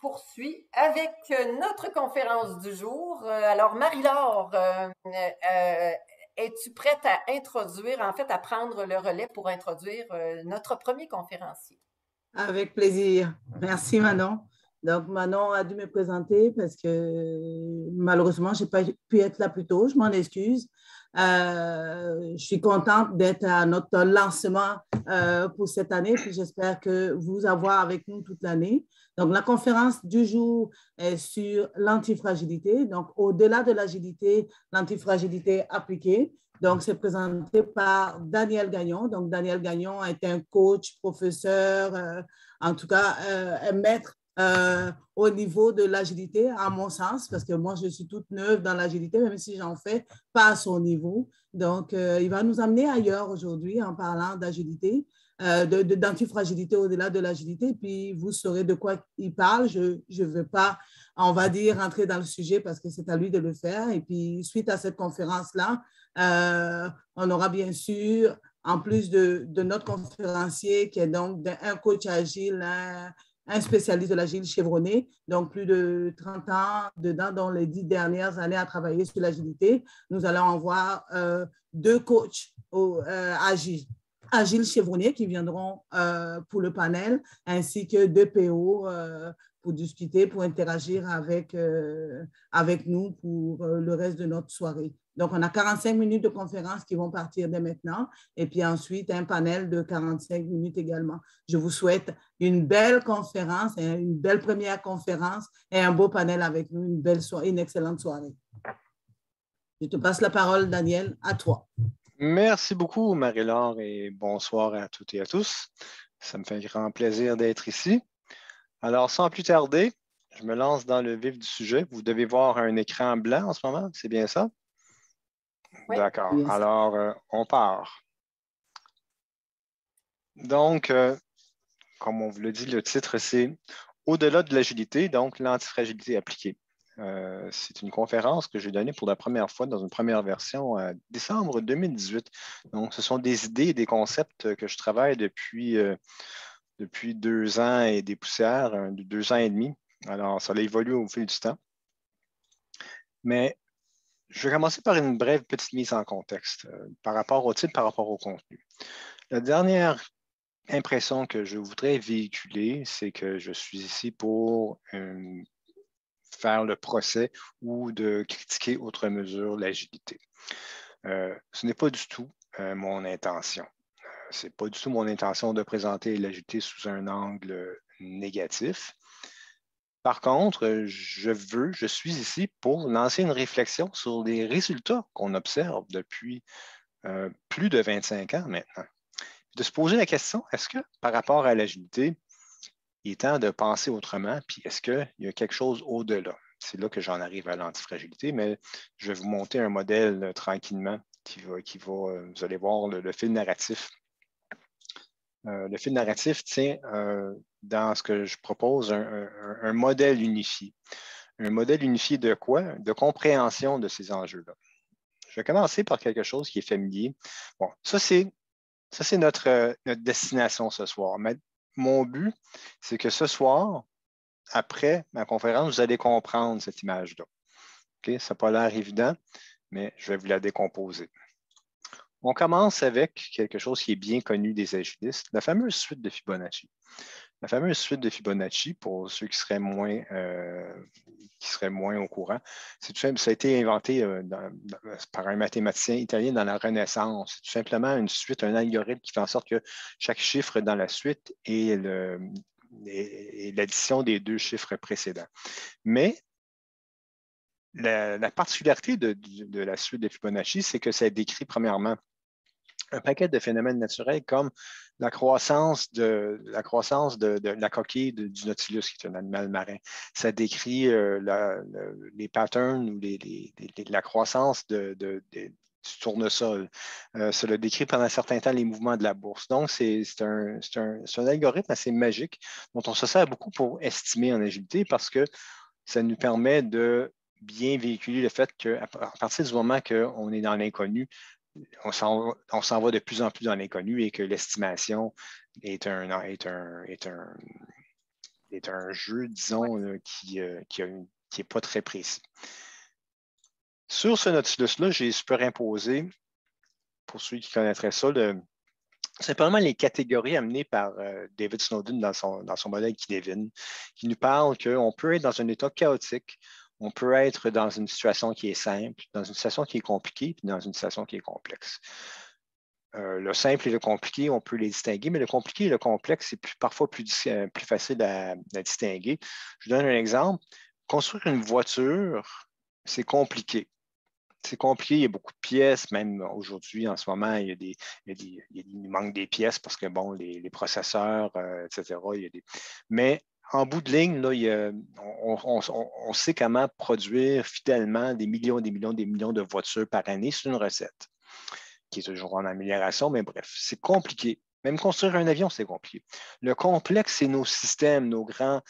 poursuit avec notre conférence du jour. Alors, Marie-Laure, es-tu prête à introduire, en fait, à prendre le relais pour introduire notre premier conférencier? Avec plaisir. Merci Manon. Donc Manon a dû me présenter parce que malheureusement, je n'ai pas pu être là plus tôt. Je m'en excuse. Je suis contente d'être à notre lancement pour cette année. Puis j'espère que vous avoir avec nous toute l'année. Donc la conférence du jour est sur l'antifragilité. Donc au-delà de l'agilité, l'antifragilité appliquée. Donc, c'est présenté par Daniel Gagnon. Donc, Daniel Gagnon est un coach, professeur, en tout cas, un maître au niveau de l'agilité, à mon sens, parce que moi, je suis toute neuve dans l'agilité, même si j'en fais pas à son niveau. Donc, il va nous amener ailleurs aujourd'hui en parlant d'agilité, d'antifragilité au-delà de l'agilité. Puis, vous saurez de quoi il parle. Je ne veux pas, on va dire, rentrer dans le sujet parce que c'est à lui de le faire. Et puis, suite à cette conférence-là, on aura bien sûr, en plus de notre conférencier qui est donc un coach agile, un spécialiste de l'agile chevronné, donc plus de 30 ans dedans, dans les 10 dernières années à travailler sur l'agilité. Nous allons en voir deux coachs agile chevronnés qui viendront pour le panel, ainsi que deux PO pour discuter, pour interagir avec nous pour le reste de notre soirée. Donc, on a 45 minutes de conférence qui vont partir dès maintenant et puis ensuite un panel de 45 minutes également. Je vous souhaite une belle conférence, une belle première conférence et un beau panel avec nous, une excellente soirée. Je te passe la parole, Daniel, à toi. Merci beaucoup, Marie-Laure, et bonsoir à toutes et à tous. Ça me fait un grand plaisir d'être ici. Alors, sans plus tarder, je me lance dans le vif du sujet. Vous devez voir un écran blanc en ce moment, c'est bien ça? Oui. D'accord. Yes. Alors, on part. Donc, comme on vous l'a dit, le titre, c'est Au-delà de l'agilité, donc l'antifragilité appliquée. C'est une conférence que j'ai donnée pour la première fois dans une première version en décembre 2018. Donc, ce sont des idées et des concepts que je travaille depuis 2 ans et des poussières, 2 ans et demi. Alors, ça a évolué au fil du temps. Mais je vais commencer par une brève petite mise en contexte par rapport au titre, par rapport au contenu. La dernière impression que je voudrais véhiculer, c'est que je suis ici pour faire le procès ou de critiquer outre mesure l'agilité. Ce n'est pas du tout mon intention. Ce n'est pas du tout mon intention de présenter l'agilité sous un angle négatif. Par contre, je suis ici pour lancer une réflexion sur les résultats qu'on observe depuis plus de 25 ans maintenant. De se poser la question, est-ce que par rapport à l'agilité, il est temps de penser autrement, puis est-ce qu'il y a quelque chose au-delà? C'est là que j'en arrive à l'antifragilité, mais je vais vous monter un modèle tranquillement qui va vous allez voir le fil narratif. Le fil narratif tient dans ce que je propose un modèle unifié. Un modèle unifié de quoi? De compréhension de ces enjeux-là. Je vais commencer par quelque chose qui est familier. Bon, ça, c'est notre destination ce soir. Mais mon but, c'est que ce soir, après ma conférence, vous allez comprendre cette image-là. Okay? Ça n'a pas l'air évident, mais je vais vous la décomposer. On commence avec quelque chose qui est bien connu des agilistes, la fameuse suite de Fibonacci. La fameuse suite de Fibonacci, pour ceux qui seraient moins au courant, ça a été inventé par un mathématicien italien dans la Renaissance. C'est tout simplement une suite, un algorithme qui fait en sorte que chaque chiffre dans la suite est l'addition des 2 chiffres précédents. Mais la particularité de la suite de Fibonacci, c'est que ça décrit premièrement un paquet de phénomènes naturels comme la croissance de la coquille du Nautilus, qui est un animal marin. Ça décrit les patterns ou la croissance du tournesol. Ça décrit pendant un certain temps les mouvements de la bourse. Donc, c'est un algorithme assez magique dont on se sert beaucoup pour estimer en agilité parce que ça nous permet de bien véhiculer le fait qu'à partir du moment qu'on est dans l'inconnu, on s'en va de plus en plus dans l'inconnu et que l'estimation est est un jeu, disons, qui n'est pas très précis. Sur ce Nautilus-là, j'ai superimposé, pour ceux qui connaîtraient ça, simplement les catégories amenées par David Snowden dans son modèle Kinevin, qui nous parle qu'on peut être dans un état chaotique, on peut être dans une situation qui est simple, dans une situation qui est compliquée, puis dans une situation qui est complexe. Le simple et le compliqué, on peut les distinguer, mais le compliqué et le complexe, c'est parfois plus facile à distinguer. Je vous donne un exemple. Construire une voiture, c'est compliqué. C'est compliqué, il y a beaucoup de pièces, même aujourd'hui, en ce moment, il manque des pièces parce que, bon, les processeurs, etc., mais en bout de ligne, là, on sait comment produire fidèlement des millions de voitures par année. C'est une recette qui est toujours en amélioration, mais bref, c'est compliqué. Même construire un avion, c'est compliqué. Le complexe, c'est nos systèmes, nos grandes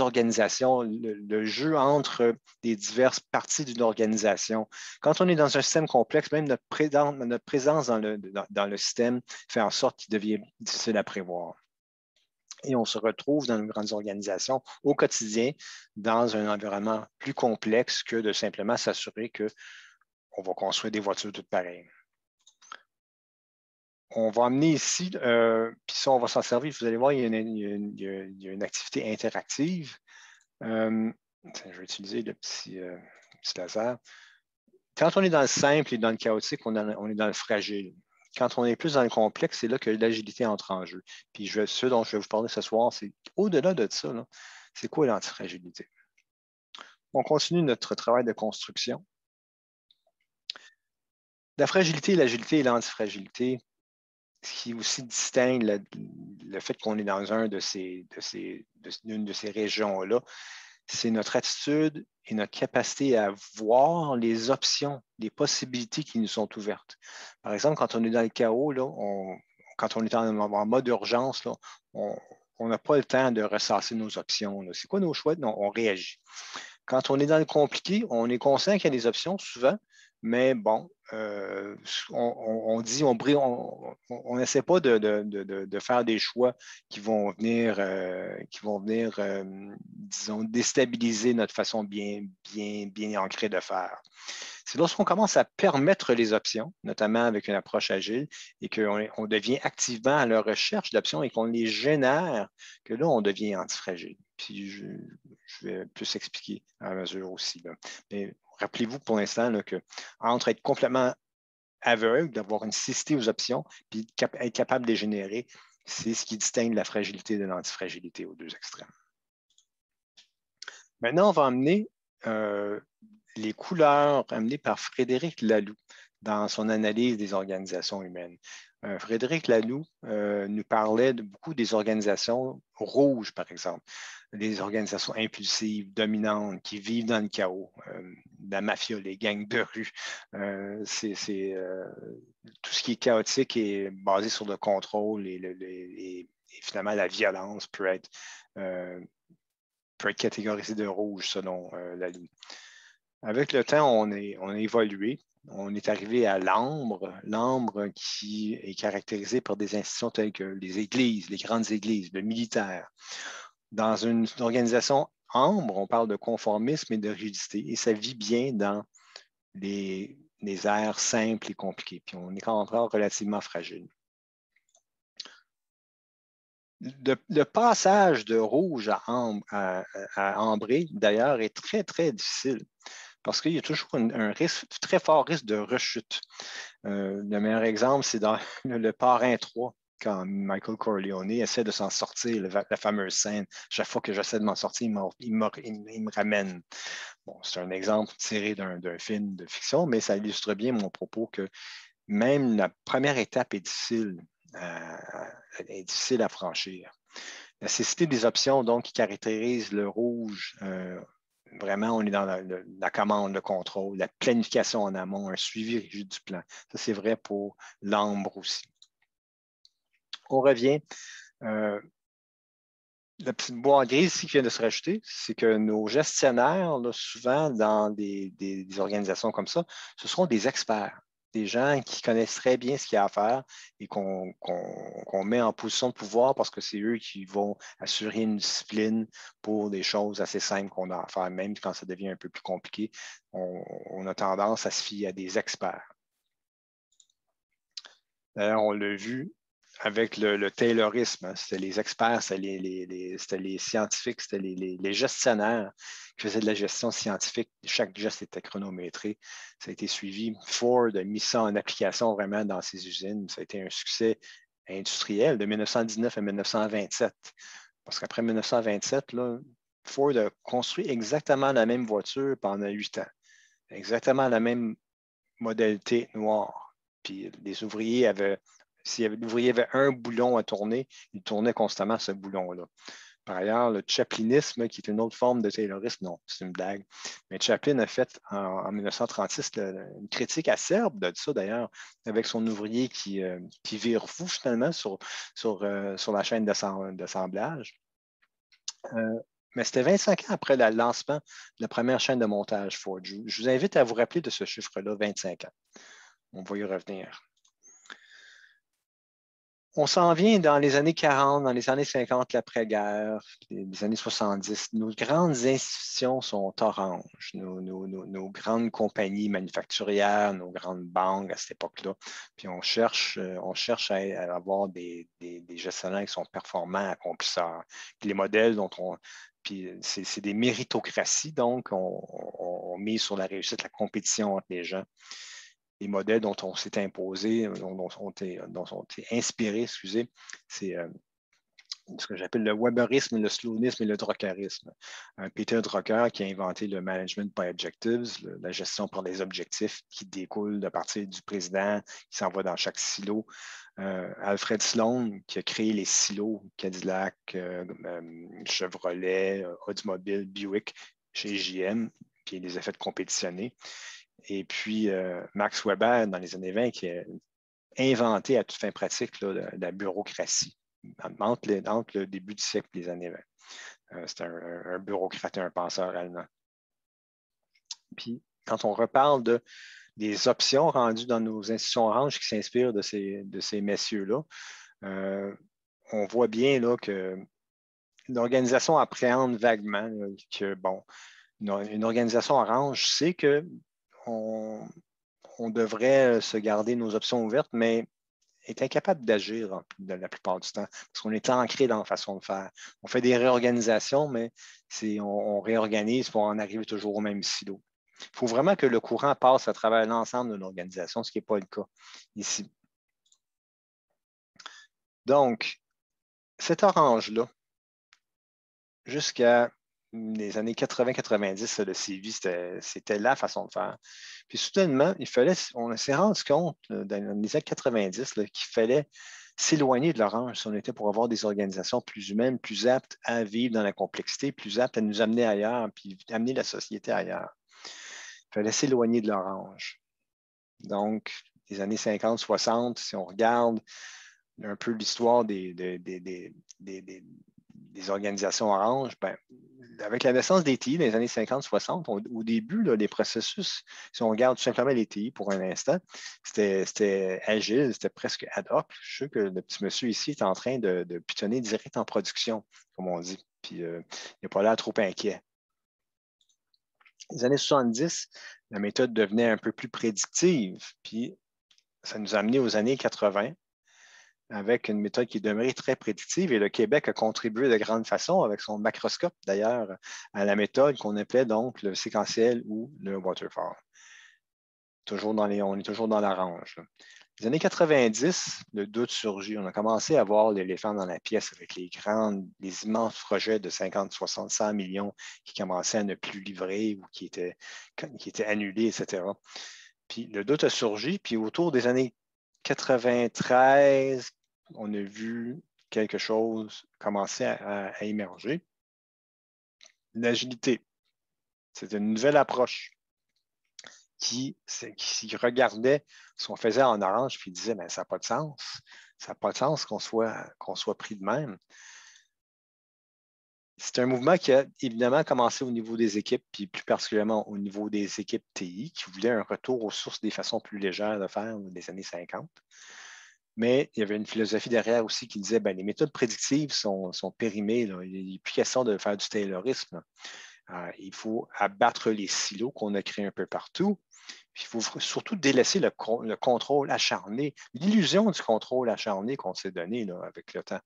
organisations, le jeu entre les diverses parties d'une organisation. Quand on est dans un système complexe, même notre présence dans le système fait en sorte qu'il devient difficile à prévoir. Et on se retrouve dans une grande organisation au quotidien, dans un environnement plus complexe que de simplement s'assurer qu'on va construire des voitures toutes pareilles. On va amener ici, puis ça, on va s'en servir. Vous allez voir, il y a une activité interactive. Je vais utiliser le petit laser. Quand on est dans le simple et dans le chaotique, on est dans le fragile. Quand on est plus dans le complexe, c'est là que l'agilité entre en jeu. Puis ce dont je vais vous parler ce soir, c'est au-delà de ça, c'est quoi l'antifragilité? On continue notre travail de construction. La fragilité, l'agilité et l'antifragilité, ce qui aussi distingue le fait qu'on est dans une de ces régions-là, c'est notre attitude et notre capacité à voir les options, les possibilités qui nous sont ouvertes. Par exemple, quand on est dans le chaos, là, quand on est en mode urgence, là, on n'a pas le temps de ressasser nos options. C'est quoi nos choix? Non, on réagit. Quand on est dans le compliqué, on est conscient qu'il y a des options souvent, mais bon, on dit, on n'essaie pas de faire des choix qui vont venir, disons, déstabiliser notre façon bien ancrée de faire. C'est lorsqu'on commence à permettre les options, notamment avec une approche agile, et qu'on devient activement à leur recherche d'options et qu'on les génère, que là, on devient antifragile. Puis je vais plus expliquer à mesure aussi. Là. Mais rappelez-vous pour l'instant qu'entre être complètement aveugle, d'avoir une cécité aux options, puis être capable de les générer, c'est ce qui distingue la fragilité de l'antifragilité aux deux extrêmes. Maintenant, on va amener les couleurs amenées par Frédéric Laloux dans son analyse des organisations humaines. Frédéric Laloux nous parlait beaucoup des organisations rouges, par exemple, des organisations impulsives, dominantes, qui vivent dans le chaos, la mafia, les gangs de rue. Tout ce qui est chaotique est basé sur le contrôle et finalement la violence peut être catégorisé de rouge selon Laloux. Avec le temps, on a évolué. On est arrivé à l'ambre. L'ambre qui est caractérisé par des institutions telles que les églises, les grandes églises, le militaire. Dans une organisation ambre, on parle de conformisme et de rigidité. Et ça vit bien dans les aires simples et compliquées. Puis on est encore relativement fragile. Le passage de rouge à ambré, d'ailleurs, est très, très difficile parce qu'il y a toujours un très fort risque de rechute. Le meilleur exemple, c'est dans le Parrain 3, quand Michael Corleone essaie de s'en sortir, la fameuse scène. Chaque fois que j'essaie de m'en sortir, il me ramène. Bon, c'est un exemple tiré d'un film de fiction, mais ça illustre bien mon propos que même la première étape est difficile à franchir. La cécité des options, donc, qui caractérise le rouge, vraiment, on est dans la commande, le contrôle, la planification en amont, un suivi rigide du plan. Ça, c'est vrai pour l'ambre aussi. On revient. La petite boîte grise ici qui vient de se rajouter, c'est que nos gestionnaires, là, souvent dans des organisations comme ça, ce seront des experts. des gens qui connaissent très bien ce qu'il y a à faire et qu'on met en position de pouvoir parce que c'est eux qui vont assurer une discipline pour des choses assez simples qu'on a à faire. Même quand ça devient un peu plus compliqué, on a tendance à se fier à des experts. D'ailleurs, on l'a vu avec le Taylorisme. Hein. C'était les experts, c'était les scientifiques, c'était les gestionnaires qui faisaient de la gestion scientifique. Chaque geste était chronométré. Ça a été suivi. Ford a mis ça en application vraiment dans ses usines. Ça a été un succès industriel de 1919 à 1927. Parce qu'après 1927, là, Ford a construit exactement la même voiture pendant 8 ans. Exactement la même modalité noire. Puis les ouvriers avaient, si l'ouvrier avait un boulon à tourner, il tournait constamment ce boulon-là. Par ailleurs, le chaplinisme, qui est une autre forme de taylorisme, non, c'est une blague. Mais Chaplin a fait en 1936 une critique acerbe de ça, d'ailleurs, avec son ouvrier qui vire fou finalement sur la chaîne d'assemblage. Mais c'était 25 ans après le lancement de la première chaîne de montage Ford. Je vous invite à vous rappeler de ce chiffre-là, 25 ans. On va y revenir. On s'en vient dans les années 40, dans les années 50, l'après-guerre, les années 70. Nos grandes institutions sont oranges. Nos grandes compagnies manufacturières, nos grandes banques à cette époque-là. Puis on cherche à avoir des gestionnaires qui sont performants, accomplisseurs. Puis les modèles dont puis c'est des méritocraties, donc on mise sur la réussite, la compétition entre les gens. Les modèles dont on s'est imposé, dont on été inspiré, excusez, c'est ce que j'appelle le Weberisme, le Sloanisme et le Druckerisme. Peter Drucker qui a inventé le Management by Objectives, la gestion par les objectifs qui découle de partir du président qui s'en va dans chaque silo. Alfred Sloan qui a créé les silos Cadillac, Chevrolet, Oldsmobile, Buick chez GM, puis il les a fait compétitionner. Et puis, Max Weber, dans les années 20, qui a inventé à toute fin pratique là, la bureaucratie entre le début du siècle et les années 20. C'est un bureaucrate et un penseur allemand. Puis, quand on reparle des options rendues dans nos institutions oranges qui s'inspirent de ces messieurs-là, on voit bien là, que l'organisation appréhende vaguement là, que, bon, une organisation orange sait que on devrait se garder nos options ouvertes, mais est incapable d'agir la plupart du temps, parce qu'on est ancré dans la façon de faire. On fait des réorganisations, mais on réorganise pour en arriver toujours au même silo. Il faut vraiment que le courant passe à travers l'ensemble de l'organisation, ce qui n'est pas le cas ici. Donc, cet orange-là, jusqu'à les années 80-90, le CV, c'était la façon de faire. Puis soudainement, on s'est rendu compte dans les années 90 qu'il fallait s'éloigner de l'orange si on était pour avoir des organisations plus humaines, plus aptes à vivre dans la complexité, plus aptes à nous amener ailleurs, puis amener la société ailleurs. Il fallait s'éloigner de l'orange. Donc, les années 50-60, si on regarde un peu l'histoire des organisations oranges, ben, avec la naissance des TI dans les années 50-60, au début, là, les processus, si on regarde tout simplement les TI pour un instant, c'était agile, c'était presque ad hoc. Je sais que le petit monsieur ici est en train de pitonner direct en production, comme on dit, puis il n'a pas l'air trop inquiet. Les années 70, la méthode devenait un peu plus prédictive, puis ça nous a amené aux années 80, avec une méthode qui est demeurée très prédictive. Et le Québec a contribué de grande façon, avec son macroscope d'ailleurs, à la méthode qu'on appelait donc le séquentiel ou le waterfall. On est toujours dans l'orange. Les années 90, le doute surgit. On a commencé à voir l'éléphant dans la pièce avec les immenses projets de 50, 60, 100 millions qui commençaient à ne plus livrer ou qui étaient annulés, etc. Puis le doute a surgi, puis autour des années 93, on a vu quelque chose commencer à émerger. L'agilité, c'est une nouvelle approche qui regardait ce qu'on faisait en orange puis disait, ben, ça n'a pas de sens. Ça n'a pas de sens qu'on soit pris de même. C'est un mouvement qui a évidemment commencé au niveau des équipes, puis plus particulièrement au niveau des équipes TI, qui voulaient un retour aux sources des façons plus légères de faire des années 50. Mais il y avait une philosophie derrière aussi qui disait les méthodes prédictives sont périmées. Là. Il n'est plus question de faire du taylorisme. Il faut abattre les silos qu'on a créés un peu partout. Puis il faut surtout délaisser le contrôle acharné, l'illusion du contrôle acharné qu'on s'est donné là, avec le temps.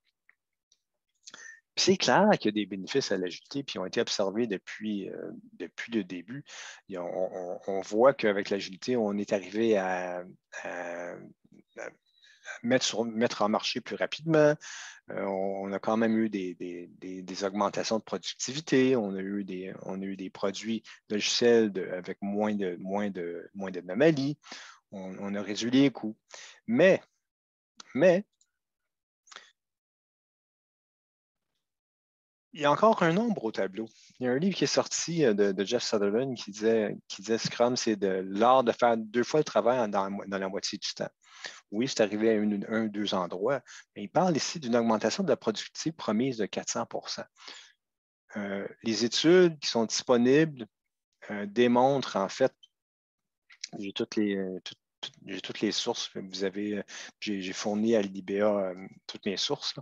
C'est clair qu'il y a des bénéfices à l'agilité, puis ils ont été observés depuis le début. On voit qu'avec l'agilité, on est arrivé à mettre en marché plus rapidement. On a quand même eu des augmentations de productivité. On a eu des produits logiciels avec moins d'anomalies. On a réduit les coûts. Mais il y a encore un nombre au tableau. Il y a un livre qui est sorti de Jeff Sutherland qui disait Scrum, c'est l'art de faire 2 fois le travail dans la moitié du temps. Oui, c'est arrivé à un ou 2 endroits, mais il parle ici d'une augmentation de la productivité promise de 400 %. Les études qui sont disponibles démontrent, en fait, j'ai toutes les sources. J'ai fourni à l'IBA toutes mes sources.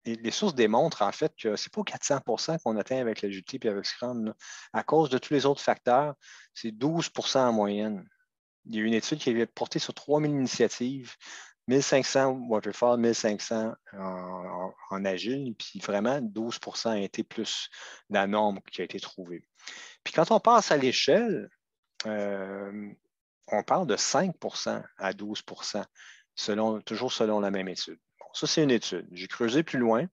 Les sources démontrent en fait que ce n'est pas 400 % qu'on atteint avec l'agilité et avec Scrum. Là. À cause de tous les autres facteurs, c'est 12 % en moyenne. Il y a eu une étude qui est portée sur 3000 initiatives, 1500 waterfall, 1500 en agile, puis vraiment 12 % a été plus la norme qui a été trouvée. Puis quand on passe à l'échelle, on parle de 5 % à 12 %, toujours selon la même étude. Bon, ça, c'est une étude. J'ai creusé plus loin.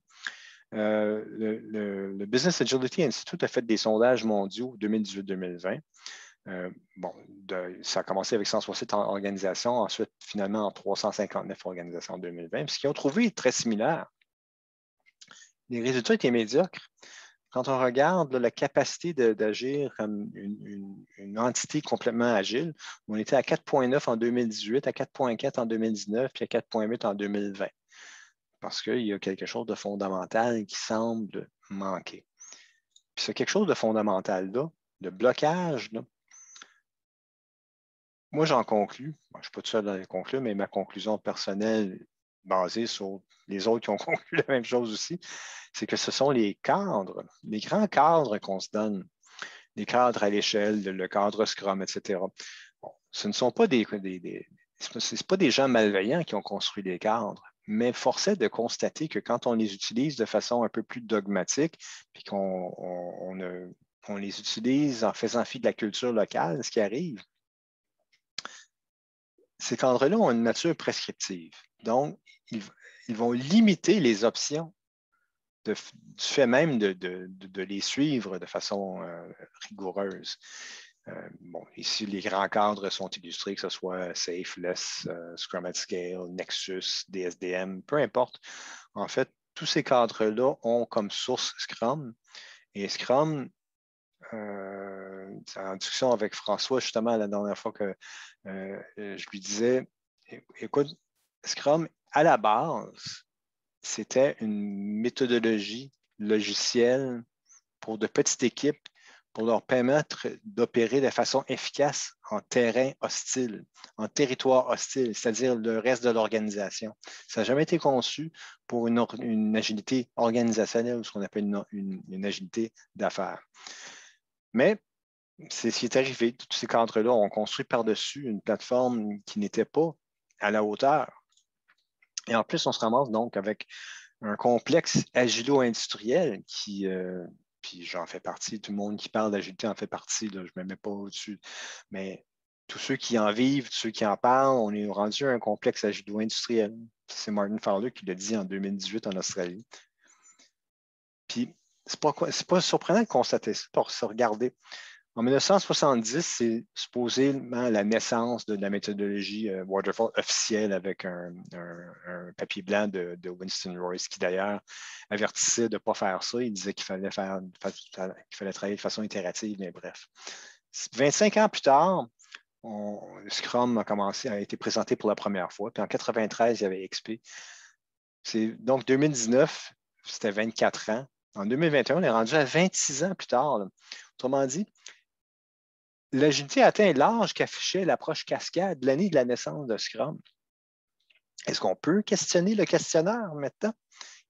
Le Business Agility Institute a fait des sondages mondiaux 2018-2020. Ça a commencé avec 160 organisations, ensuite, finalement, en 359 organisations en 2020. Puis ce qu'ils ont trouvé est très similaire. Les résultats étaient médiocres. Quand on regarde la capacité d'agir comme une entité complètement agile, on était à 4,9 en 2018, à 4,4 en 2019, puis à 4,8 en 2020. Parce qu'il y a quelque chose de fondamental qui semble manquer. Puis c'est quelque chose de fondamental-là, de blocage, là, moi, j'en conclus, je ne suis pas tout seul à le conclure, mais ma conclusion personnelle, basée sur les autres qui ont conclu la même chose aussi, c'est que ce sont les cadres, les grands cadres qu'on se donne, les cadres à l'échelle, le cadre Scrum, etc. Bon, ce ne sont pas c'est pas des gens malveillants qui ont construit des cadres, mais force est de constater que quand on les utilise de façon un peu plus dogmatique, puis qu'on les utilise en faisant fi de la culture locale, ce qui arrive, ces cadres-là ont une nature prescriptive. Donc, ils vont limiter les options du fait même de les suivre de façon rigoureuse. Ici, les grands cadres sont illustrés, que ce soit Safe, Less, Scrum at Scale, Nexus, DSDM, peu importe. En fait, tous ces cadres-là ont comme source Scrum. Et Scrum, en discussion avec François, justement, la dernière fois que je lui disais, écoute, Scrum, à la base, c'était une méthodologie logicielle pour de petites équipes pour leur permettre d'opérer de façon efficace en terrain hostile, en territoire hostile, c'est-à-dire le reste de l'organisation. Ça n'a jamais été conçu pour une agilité organisationnelle ou ce qu'on appelle une agilité d'affaires. Mais c'est ce qui est arrivé. Tous ces cadres-là ont construit par-dessus une plateforme qui n'était pas à la hauteur. Et en plus, on se ramasse donc avec un complexe agilo-industriel qui, puis j'en fais partie, tout le monde qui parle d'agilité en fait partie, là, je ne me mets pas au-dessus. Mais tous ceux qui en vivent, tous ceux qui en parlent, on est rendu à un complexe agilo-industriel. C'est Martin Fowler qui l'a dit en 2018 en Australie. Puis, c'est pas surprenant de constater ça, pour se regarder. En 1970, c'est supposément la naissance de la méthodologie Waterfall officielle avec un papier blanc de Winston Royce, qui d'ailleurs avertissait de ne pas faire ça. Il disait qu'il fallait travailler de façon itérative, mais bref. 25 ans plus tard, Scrum a été présenté pour la première fois. Puis en 1993, il y avait XP. Donc 2019, c'était 24 ans. En 2021, on est rendu à 26 ans plus tard, là. Autrement dit, l'agilité a atteint l'âge qu'affichait l'approche cascade de l'année de la naissance de Scrum. Est-ce qu'on peut questionner le questionnaire maintenant,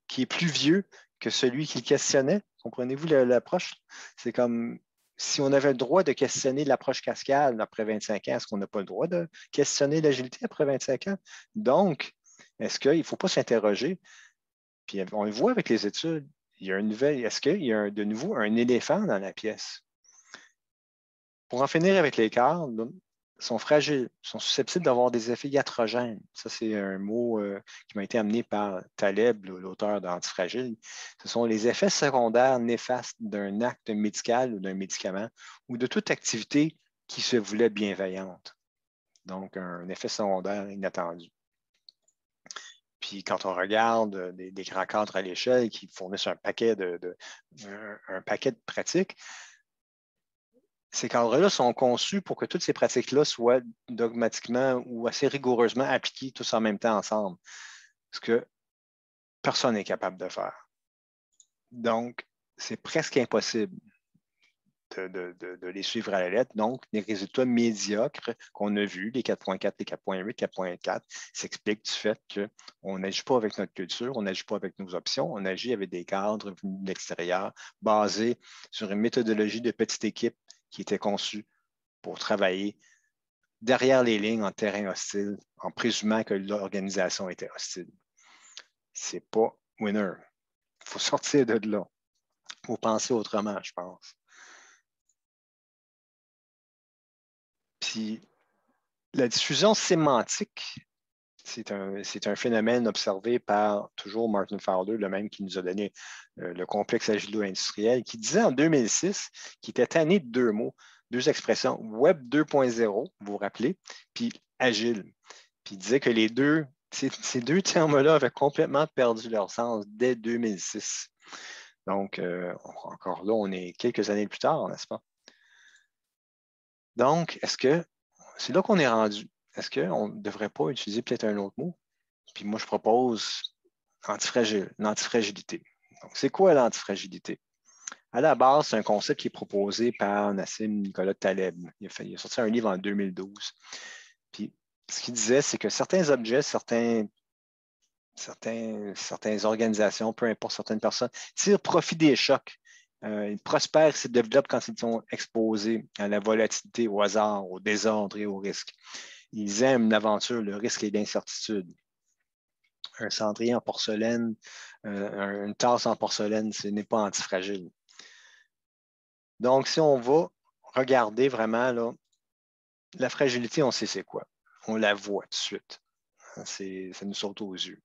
qui est plus vieux que celui qui le questionnait? Comprenez-vous l'approche? C'est comme si on avait le droit de questionner l'approche cascade après 25 ans, est-ce qu'on n'a pas le droit de questionner l'agilité après 25 ans? Donc, est-ce qu'il ne faut pas s'interroger? Puis on le voit avec les études, il y a une nouvelle, est-ce qu'il y a de nouveau un éléphant dans la pièce? Pour en finir avec les cadres, sont fragiles, sont susceptibles d'avoir des effets iatrogènes. Ça, c'est un mot qui m'a été amené par Taleb, l'auteur d'Antifragile. Ce sont les effets secondaires néfastes d'un acte médical ou d'un médicament ou de toute activité qui se voulait bienveillante. Donc, un effet secondaire inattendu. Puis quand on regarde des grands cadres à l'échelle qui fournissent un paquet de pratiques, ces cadres-là sont conçus pour que toutes ces pratiques-là soient dogmatiquement ou assez rigoureusement appliquées tous en même temps ensemble, ce que personne n'est capable de faire. Donc, c'est presque impossible de les suivre à la lettre. Donc, les résultats médiocres qu'on a vus, les 4.4, les 4.8, 4.4, s'expliquent du fait qu'on n'agit pas avec notre culture, on n'agit pas avec nos options, on agit avec des cadres venus de l'extérieur, basés sur une méthodologie de petite équipe qui était conçue pour travailler derrière les lignes en terrain hostile, en présumant que l'organisation était hostile. Ce n'est pas winner. Il faut sortir de là. Il faut penser autrement, je pense. Puis, la diffusion sémantique, c'est un phénomène observé par toujours Martin Fowler, le même qui nous a donné le complexe agilo-industriel, qui disait en 2006 qu'il était tanné de deux mots, deux expressions, Web 2.0, vous vous rappelez, puis agile. Puis il disait que ces deux termes-là avaient complètement perdu leur sens dès 2006. Donc, encore là, on est quelques années plus tard, n'est-ce pas? Donc, est-ce que c'est là qu'on est rendu? Est-ce qu'on ne devrait pas utiliser peut-être un autre mot? Puis moi, je propose l'antifragilité. Donc, c'est quoi l'antifragilité? À la base, c'est un concept qui est proposé par Nassim Nicolas Taleb. Il a sorti un livre en 2012. Puis, ce qu'il disait, c'est que certains objets, certaines organisations, peu importe certaines personnes, tirent profit des chocs. Ils prospèrent et se développent quand ils sont exposés à la volatilité, au hasard, au désordre et au risque. Ils aiment l'aventure, le risque et l'incertitude. Un cendrier en porcelaine, une tasse en porcelaine, ce n'est pas antifragile. Donc, si on va regarder vraiment, là, la fragilité, on sait c'est quoi. On la voit tout de suite. Ça nous saute aux yeux.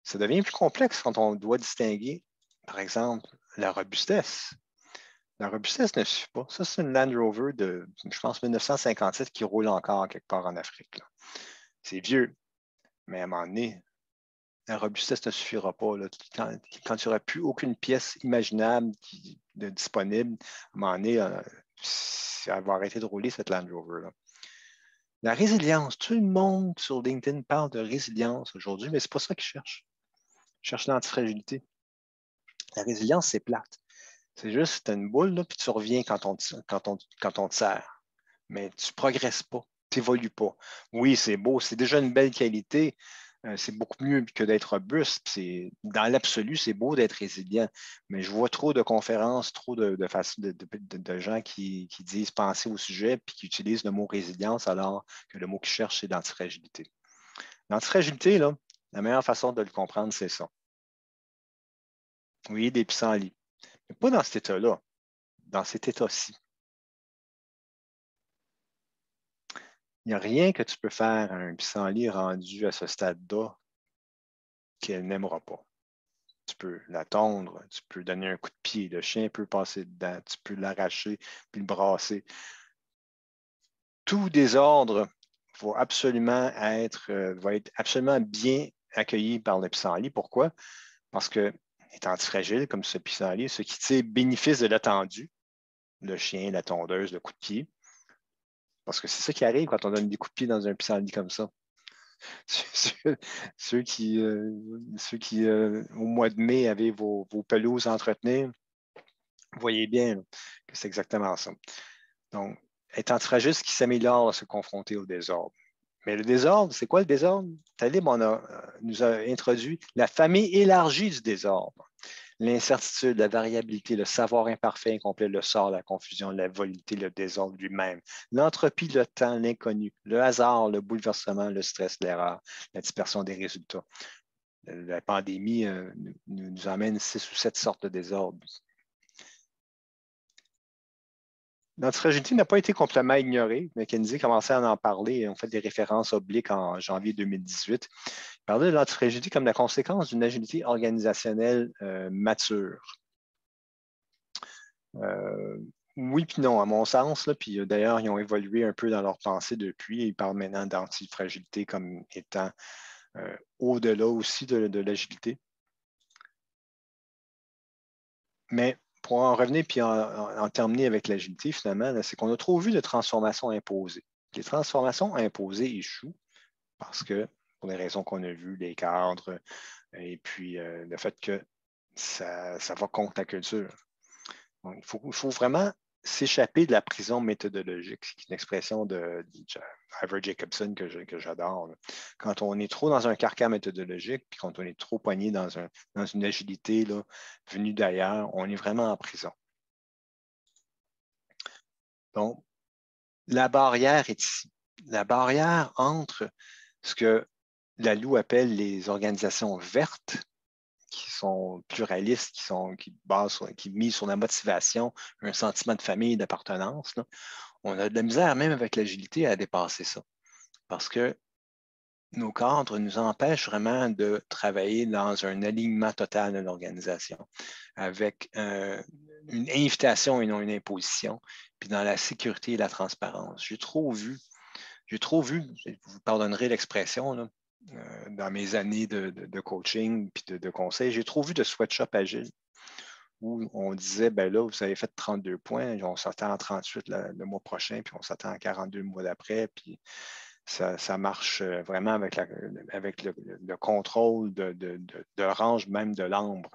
Ça devient plus complexe quand on doit distinguer, par exemple, la robustesse. La robustesse ne suffit pas. Ça, c'est une Land Rover de, je pense, 1957 qui roule encore quelque part en Afrique. C'est vieux, mais à un moment donné, la robustesse ne suffira pas. Là. Quand il n'y aura plus aucune pièce imaginable disponible, à un moment donné, elle va arrêter de rouler cette Land Rover-là. La résilience, tout le monde sur LinkedIn parle de résilience aujourd'hui, mais ce n'est pas ça qu'ils cherchent. Ils cherchent l'antifragilité. La résilience, c'est plate. C'est juste, tu as une boule, là, puis tu reviens quand on te serre. Mais tu ne progresses pas, tu n'évolues pas. Oui, c'est beau, c'est déjà une belle qualité. C'est beaucoup mieux que d'être robuste. Dans l'absolu, c'est beau d'être résilient. Mais je vois trop de conférences, trop de gens qui disent penser au sujet puis qui utilisent le mot résilience alors que le mot qu'ils cherchent, c'est l'antifragilité. L'antifragilité, là, la meilleure façon de le comprendre, c'est ça. Oui, des pissenlits. Mais pas dans cet état-là, dans cet état-ci. Il n'y a rien que tu peux faire à un pissenlit rendu à ce stade-là qu'elle n'aimera pas. Tu peux la tondre, tu peux donner un coup de pied, le chien peut passer dedans, tu peux l'arracher puis le brasser. Tout désordre va être absolument bien accueilli par le pissenlit. Pourquoi? Parce que est antifragile comme ce pissenlit, ce qui tire bénéfice de l'attendu, le chien, la tondeuse, le coup de pied. Parce que c'est ça qui arrive quand on donne des coups de pied dans un pissenlit comme ça. ceux qui, au mois de mai, avaient vos pelouses à entretenir, vous voyez bien là, que c'est exactement ça. Donc, être antifragile, ce qui s'améliore à se confronter au désordre. Mais le désordre, c'est quoi le désordre? Talib nous a introduit la famille élargie du désordre. L'incertitude, la variabilité, le savoir imparfait, incomplet, le sort, la confusion, la volité, le désordre lui-même, l'entropie, le temps, l'inconnu, le hasard, le bouleversement, le stress, l'erreur, la dispersion des résultats. La pandémie nous amène 6 ou 7 sortes de désordres. L'antifragilité n'a pas été complètement ignorée. McKinsey commençait à en parler. On fait des références obliques en janvier 2018. Il parlait de l'antifragilité comme la conséquence d'une agilité organisationnelle mature. Oui puis non, à mon sens. Là, puis d'ailleurs, ils ont évolué un peu dans leur pensée depuis. Ils parlent maintenant d'antifragilité comme étant au-delà aussi de l'agilité. Mais pour en revenir puis en terminer avec l'agilité, finalement, c'est qu'on a trop vu de transformations imposées. Les transformations imposées échouent parce que, pour les raisons qu'on a vues, les cadres, et puis le fait que ça va contre la culture. Donc, il faut vraiment s'échapper de la prison méthodologique. C'est une expression de Ivor Jacobson que j'adore. Quand on est trop dans un carcan méthodologique, puis quand on est trop poigné dans une agilité là, venue d'ailleurs, on est vraiment en prison. Donc, la barrière est ici. La barrière entre ce que Laloux appelle les organisations vertes, qui sont pluralistes, qui misent sur la motivation, un sentiment de famille et d'appartenance. On a de la misère, même avec l'agilité, à dépasser ça. Parce que nos cadres nous empêchent vraiment de travailler dans un alignement total de l'organisation, avec une invitation et non une imposition, puis dans la sécurité et la transparence. J'ai trop vu, vous pardonnerez l'expression, dans mes années de coaching et de conseil, j'ai trop vu de sweatshop agile où on disait, ben là, vous avez fait 32 points, on s'attend à 38 le mois prochain, puis on s'attend à 42 le mois d'après, puis ça marche vraiment avec le contrôle de range, même de l'ambre.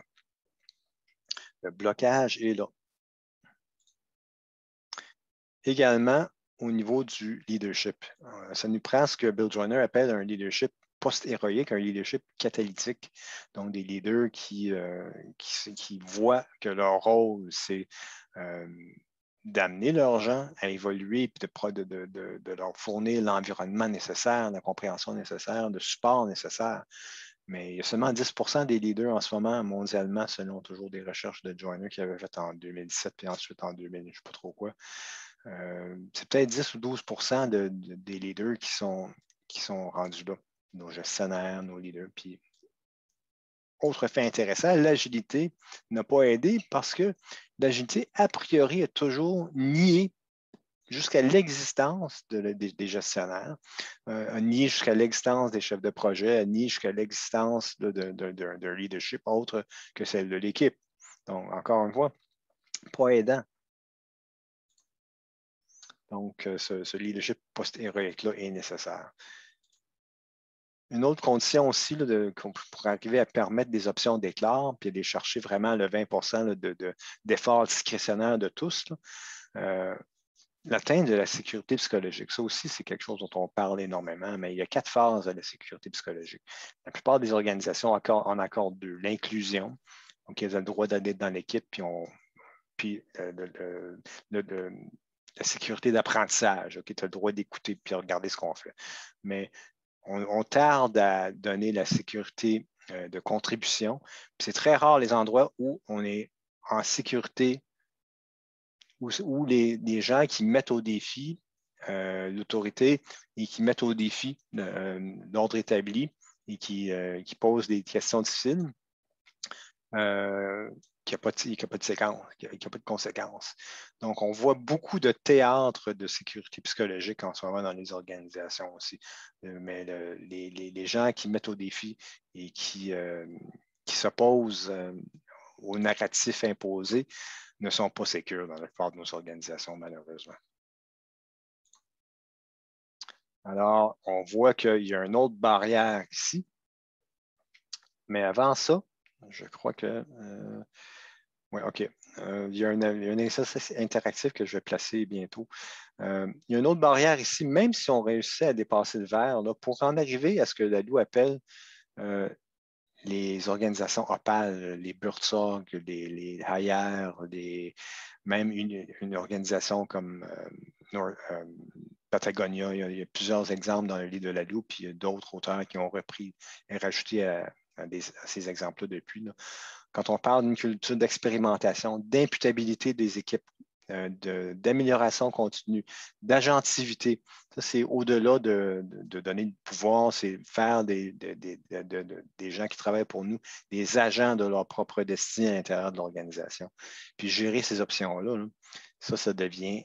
Le blocage est là. Également, au niveau du leadership, ça nous prend ce que Bill Joyner appelle un leadership post-héroïque, un leadership catalytique. Donc, des leaders qui voient que leur rôle, c'est d'amener leurs gens à évoluer et de leur fournir l'environnement nécessaire, la compréhension nécessaire, le support nécessaire. Mais il y a seulement 10% des leaders en ce moment mondialement, selon toujours des recherches de Joyner qu'il avait faites en 2017 puis ensuite en 2000, je ne sais pas trop quoi. C'est peut-être 10 ou 12% des leaders qui sont rendus là. Nos gestionnaires, nos leaders. Puis, autre fait intéressant, l'agilité n'a pas aidé parce que l'agilité, a priori, a toujours nié jusqu'à l'existence des gestionnaires, a nié jusqu'à l'existence des chefs de projet, a nié jusqu'à l'existence d'un leadership autre que celle de l'équipe. Donc, encore une fois, pas aidant. Donc, ce leadership post-héroïque-là est nécessaire. Une autre condition aussi pour arriver à permettre des options d'éclat, puis aller chercher vraiment le 20% d'efforts discrétionnaires de tous, l'atteinte de la sécurité psychologique. Ça aussi, c'est quelque chose dont on parle énormément, mais il y a 4 phases de la sécurité psychologique. La plupart des organisations en accordent 2. L'inclusion, donc ils ont le droit d'aller dans l'équipe, puis la sécurité d'apprentissage, okay, tu as le droit d'écouter puis regarder ce qu'on fait. Mais on tarde à donner la sécurité de contribution. C'est très rare les endroits où on est en sécurité, où les gens qui mettent au défi l'autorité et qui mettent au défi l'ordre établi et qui posent des questions difficiles, qu'il n'y a pas de séquence, qu'il n'y a pas de conséquences. Donc, on voit beaucoup de théâtre de sécurité psychologique en ce moment dans les organisations aussi. Mais les gens qui mettent au défi et qui s'opposent au narratif imposé ne sont pas sécures dans la plupart de nos organisations, malheureusement. Alors, on voit qu'il y a une autre barrière ici. Mais avant ça, je crois que... oui, OK. Il y a un exercice interactif que je vais placer bientôt. Il y a une autre barrière ici, même si on réussit à dépasser le verre, là, pour en arriver à ce que la loi appelle les organisations opales, les Buurtzorg, les Haier, même une organisation comme Patagonia. Il y a plusieurs exemples dans le livre de la Loupe, puis il y a d'autres auteurs qui ont repris et rajouté à ces exemples-là depuis. Là. Quand on parle d'une culture d'expérimentation, d'imputabilité des équipes, d'amélioration continue, d'agentivité. Ça, c'est au-delà de donner du pouvoir, c'est faire des gens qui travaillent pour nous des agents de leur propre destin à l'intérieur de l'organisation. Puis gérer ces options-là, là, ça devient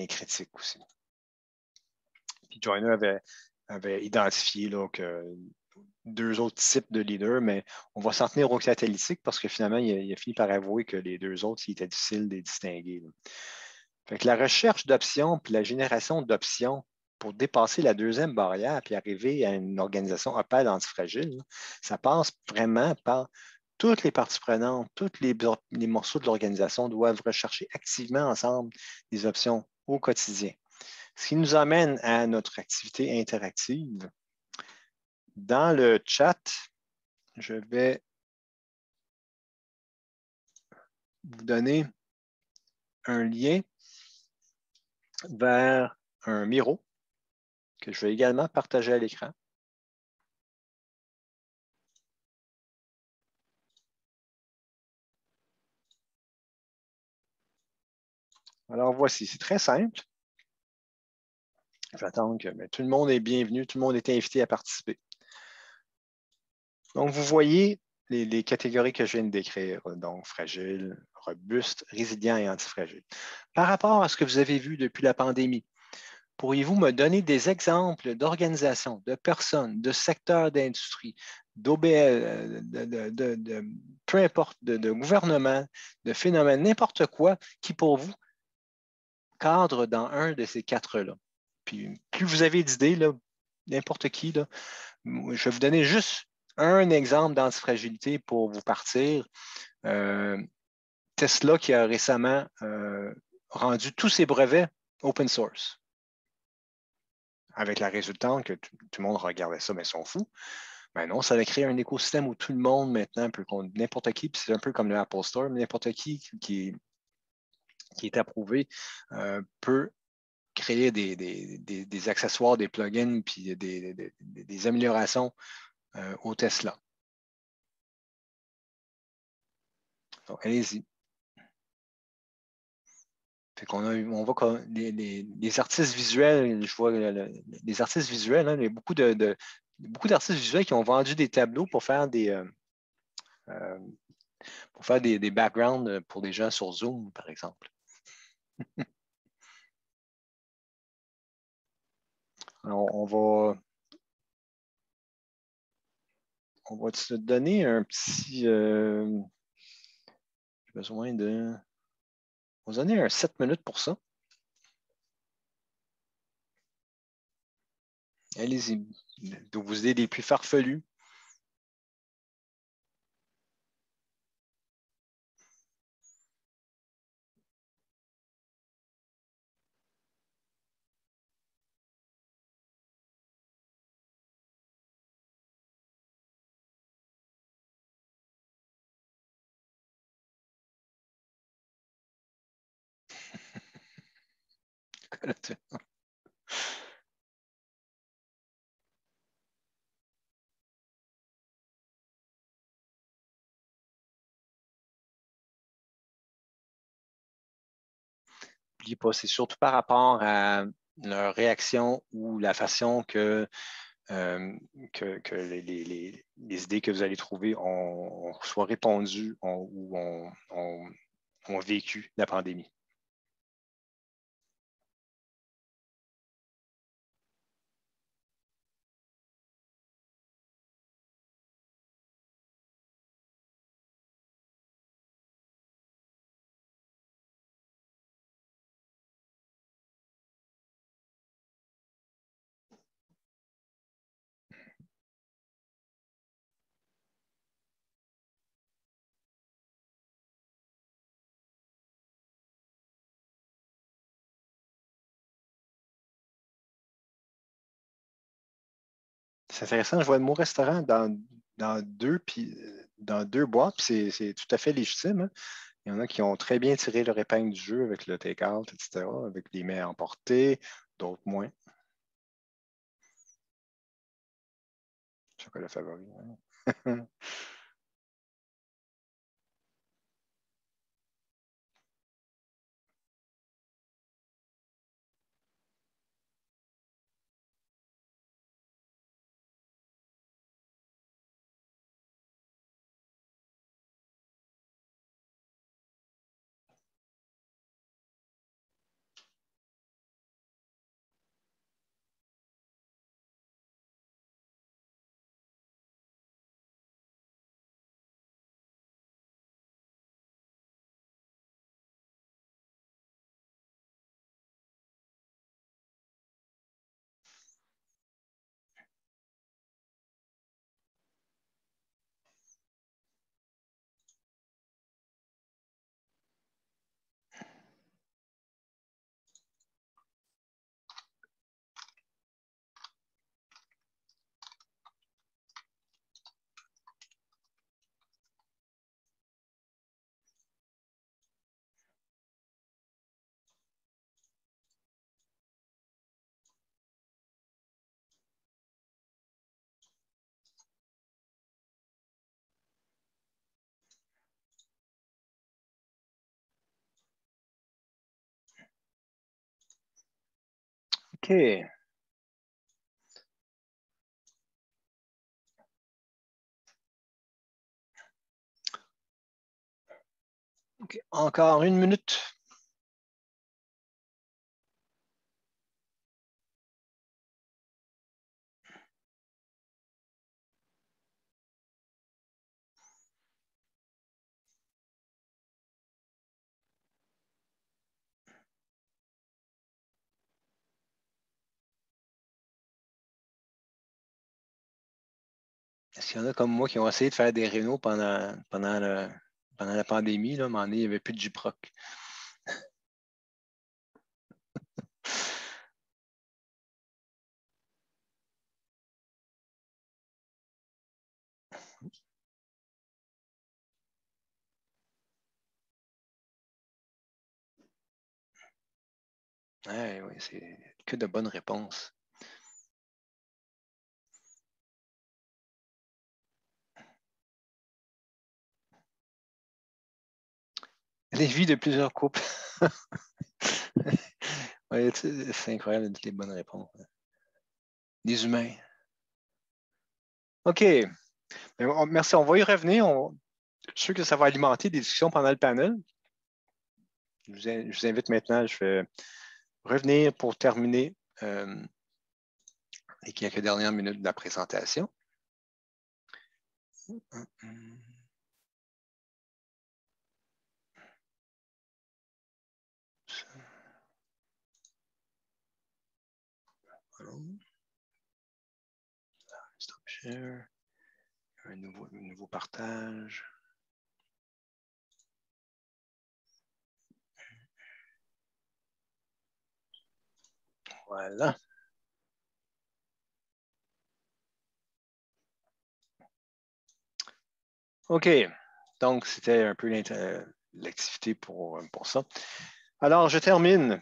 critique aussi. Puis Joyner avait identifié là, que deux autres types de leaders, mais on va s'en tenir au catalytique parce que finalement, il a fini par avouer que les deux autres, il était difficile de les distinguer. Là. Fait que la recherche d'options puis la génération d'options pour dépasser la deuxième barrière puis arriver à une organisation opale antifragile, là, ça passe vraiment par toutes les parties prenantes, tous les morceaux de l'organisation doivent rechercher activement ensemble des options au quotidien. Ce qui nous amène à notre activité interactive. Dans le chat, je vais vous donner un lien vers un Miro que je vais également partager à l'écran. Alors voici, c'est très simple. J'attends que tout le monde est bienvenu, tout le monde est invité à participer. Donc, vous voyez les catégories que je viens de décrire, donc fragile, robuste, résilient et antifragile. Par rapport à ce que vous avez vu depuis la pandémie, pourriez-vous me donner des exemples d'organisations, de personnes, de secteurs d'industrie, d'OBL, peu importe, de gouvernement, de phénomènes, n'importe quoi qui, pour vous, cadre dans un de ces quatre-là? Puis, plus vous avez d'idées, n'importe qui, là, je vais vous donner juste un exemple d'antifragilité pour vous partir. Tesla qui a récemment rendu tous ses brevets open source. Avec la résultante que tout le monde regardait ça, mais ils sont fous. Ben non, ça a créé un écosystème où tout le monde maintenant peut, n'importe qui, puis c'est un peu comme le Apple Store, mais n'importe qui est approuvé peut créer des accessoires, des plugins, puis des améliorations au Tesla. Donc, allez-y. Fait qu'on a, on voit que les artistes visuels, je vois les artistes visuels, hein, il y a beaucoup d'artistes visuels qui ont vendu des tableaux pour faire des backgrounds pour des gens sur Zoom, par exemple. Alors, on va te donner un petit... j'ai besoin de... On va donner un 7 minutes pour ça. Allez-y. De vous aider les plus farfelus. N'oubliez pas, c'est surtout par rapport à leur réaction ou la façon que les idées que vous allez trouver soient répondues ou ont vécu la pandémie. C'est intéressant, je vois le mot restaurant dans deux boîtes, puis c'est tout à fait légitime. Hein. Il y en a qui ont très bien tiré leur épingle du jeu avec le take-out, etc., avec les mets à emporter, d'autres moins. Chocolat favori. Hein. OK. OK. Encore 1 minute. Est-ce qu'il y en a comme moi qui ont essayé de faire des rénaux pendant la pandémie? Là, à un moment donné, il n'y avait plus de J-Proc. Ouais, oui, c'est que de bonnes réponses. Les vies de plusieurs couples. Ouais, c'est incroyable, les bonnes réponses. Les humains. OK. Merci, on va y revenir. Je suis sûr que ça va alimenter des discussions pendant le panel. Je vous invite maintenant, je vais revenir pour terminer les quelques dernières minutes de la présentation. Stop share. Un nouveau partage. Voilà. OK. Donc, c'était un peu l'activité pour ça. Alors, je termine.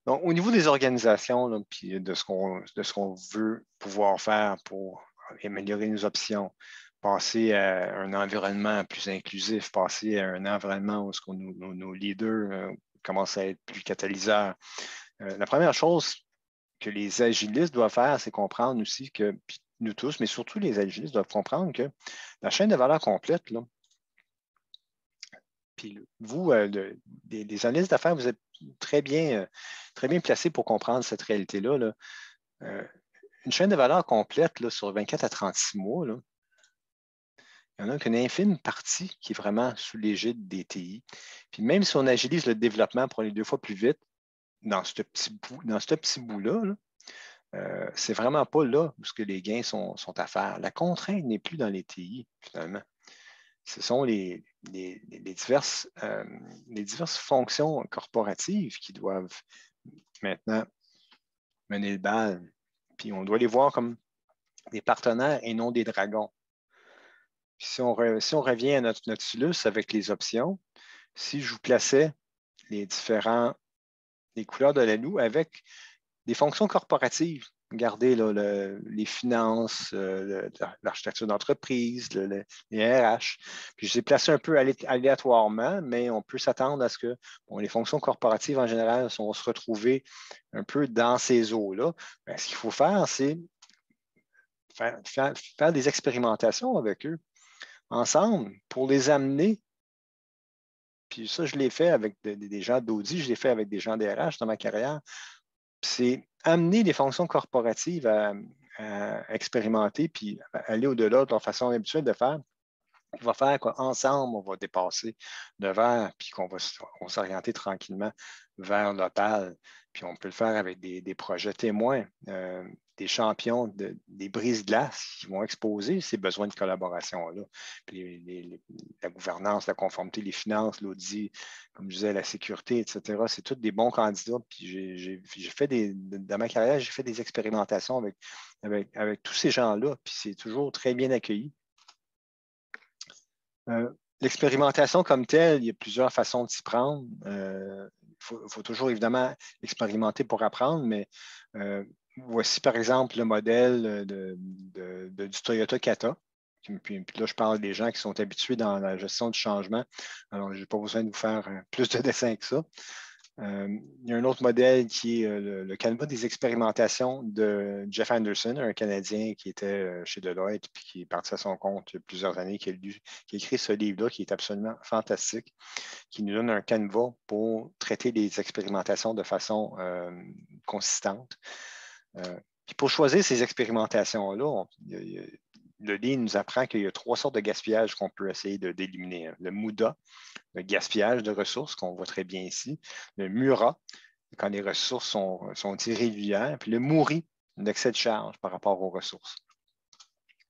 Donc, au niveau des organisations, là, puis de ce qu'on veut pouvoir faire pour améliorer nos options, passer à un environnement plus inclusif, passer à un environnement où nos leaders commencent à être plus catalyseurs. La première chose que les agilistes doivent faire, c'est comprendre aussi que, puis nous tous, mais surtout les agilistes doivent comprendre que la chaîne de valeur complète, là, puis vous, des analystes d'affaires, vous êtes très bien placés pour comprendre cette réalité-là. Là. Une chaîne de valeur complète là, sur 24 à 36 mois, là, il n'y en a qu'une infime partie qui est vraiment sous l'égide des TI. Puis même si on agilise le développement pour aller 2 fois plus vite, dans ce petit bout-là, c'est vraiment pas là où que les gains sont à faire. La contrainte n'est plus dans les TI, finalement. Ce sont les diverses fonctions corporatives qui doivent maintenant mener le bal. Puis on doit les voir comme des partenaires et non des dragons. Puis si on revient à notre Nautilus avec les options, si je vous plaçais les couleurs de la Loue avec des fonctions corporatives, regardez là, les finances, l'architecture d'entreprise, les RH. Puis je les ai placés un peu aléatoirement, mais on peut s'attendre à ce que les fonctions corporatives en général vont se retrouver un peu dans ces eaux-là. Ben, ce qu'il faut faire, c'est faire des expérimentations avec eux ensemble pour les amener. Puis ça, je l'ai fait avec des gens d'Audi, je l'ai fait avec des gens d'RH dans ma carrière. C'est amener les fonctions corporatives à expérimenter puis aller au-delà de leur façon habituelle de faire. On va faire quoi? Ensemble, on va dépasser le verre, puis qu'on va s'orienter tranquillement vers l'opale. Puis on peut le faire avec des projets témoins, des champions, des brises-glaces qui vont exposer ces besoins de collaboration-là. Puis la gouvernance, la conformité, les finances, l'audit, comme je disais, la sécurité, etc. C'est tous des bons candidats. Puis j'ai fait dans ma carrière, j'ai fait des expérimentations avec tous ces gens-là. Puis c'est toujours très bien accueilli. L'expérimentation comme telle, il y a plusieurs façons de s'y prendre. Il faut toujours évidemment expérimenter pour apprendre, mais voici par exemple le modèle du Toyota Kata. Puis là, je parle des gens qui sont habitués dans la gestion du changement. Alors, je n'ai pas besoin de vous faire plus de dessins que ça. Il y a un autre modèle qui est le canevas des expérimentations de Jeff Anderson, un Canadien qui était chez Deloitte et qui est parti à son compte il y a plusieurs années, qui a écrit ce livre-là qui est absolument fantastique, qui nous donne un canevas pour traiter les expérimentations de façon consistante. Puis pour choisir ces expérimentations-là, le livre nous apprend qu'il y a 3 sortes de gaspillage qu'on peut essayer d'éliminer. Le MUDA, le gaspillage de ressources, qu'on voit très bien ici. Le MURA, quand les ressources sont irrégulières. Puis le MURI, l'excès de charge par rapport aux ressources.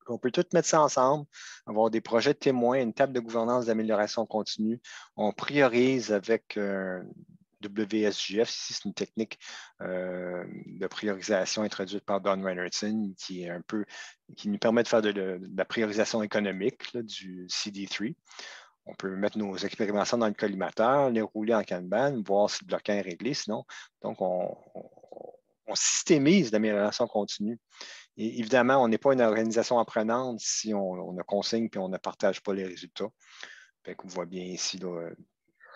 On peut tout mettre ça ensemble, avoir des projets de témoins, une table de gouvernance d'amélioration continue. On priorise avec WSGF. Ici, c'est une technique de priorisation introduite par Don Reinertsen qui nous permet de faire de la priorisation économique là, du CD3. On peut mettre nos expérimentations dans le collimateur, les rouler en Kanban, voir si le bloquant est réglé. Sinon, donc, on systémise l'amélioration continue. Et évidemment, on n'est pas une organisation apprenante si on ne consigne et on ne partage pas les résultats. Fait qu'on voit bien ici là,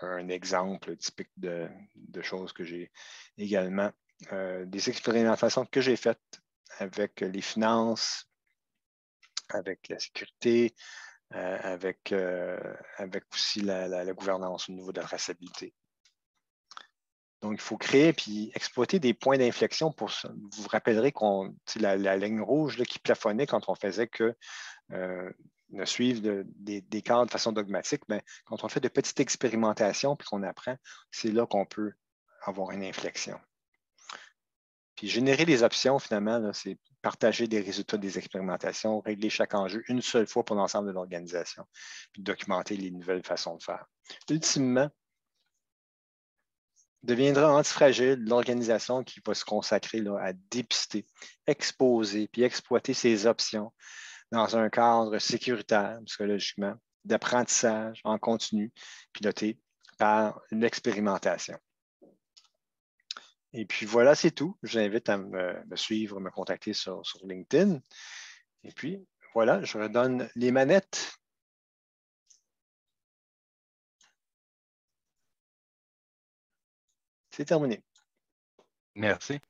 un exemple typique de choses que j'ai également. Des expérimentations que j'ai faites avec les finances, avec la sécurité, avec aussi la gouvernance au niveau de la traçabilité. Donc, il faut créer puis exploiter des points d'inflexion pour ça. Vous vous rappellerez qu'on la ligne rouge là, qui plafonnait quand on faisait que ne suivre des cadres de façon dogmatique, mais quand on fait de petites expérimentations puis qu'on apprend, c'est là qu'on peut avoir une inflexion. Puis générer des options, finalement, c'est partager des résultats des expérimentations, régler chaque enjeu une seule fois pour l'ensemble de l'organisation, puis documenter les nouvelles façons de faire. Ultimement, deviendra antifragile l'organisation qui va se consacrer là, à dépister, exposer, puis exploiter ses options dans un cadre sécuritaire, psychologiquement, d'apprentissage en continu, piloté par l'expérimentation. Et puis voilà, c'est tout. Je vous invite à me suivre, me contacter sur LinkedIn. Et puis voilà, je redonne les manettes. C'est terminé. Merci.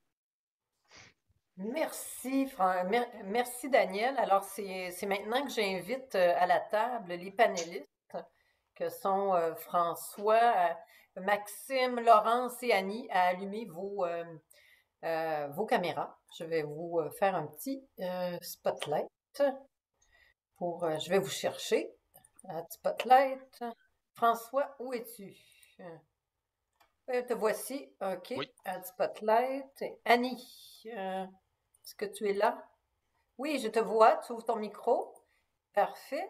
Merci Daniel. Alors, c'est maintenant que j'invite à la table les panélistes que sont François, Maxime, Laurence et Annie à allumer vos caméras. Je vais vous faire un petit spotlight je vais vous chercher. Spotlight. François, où es-tu? Te voici. OK. Oui. Spotlight. Annie, est-ce que tu es là? Oui, je te vois. Tu ouvres ton micro. Parfait.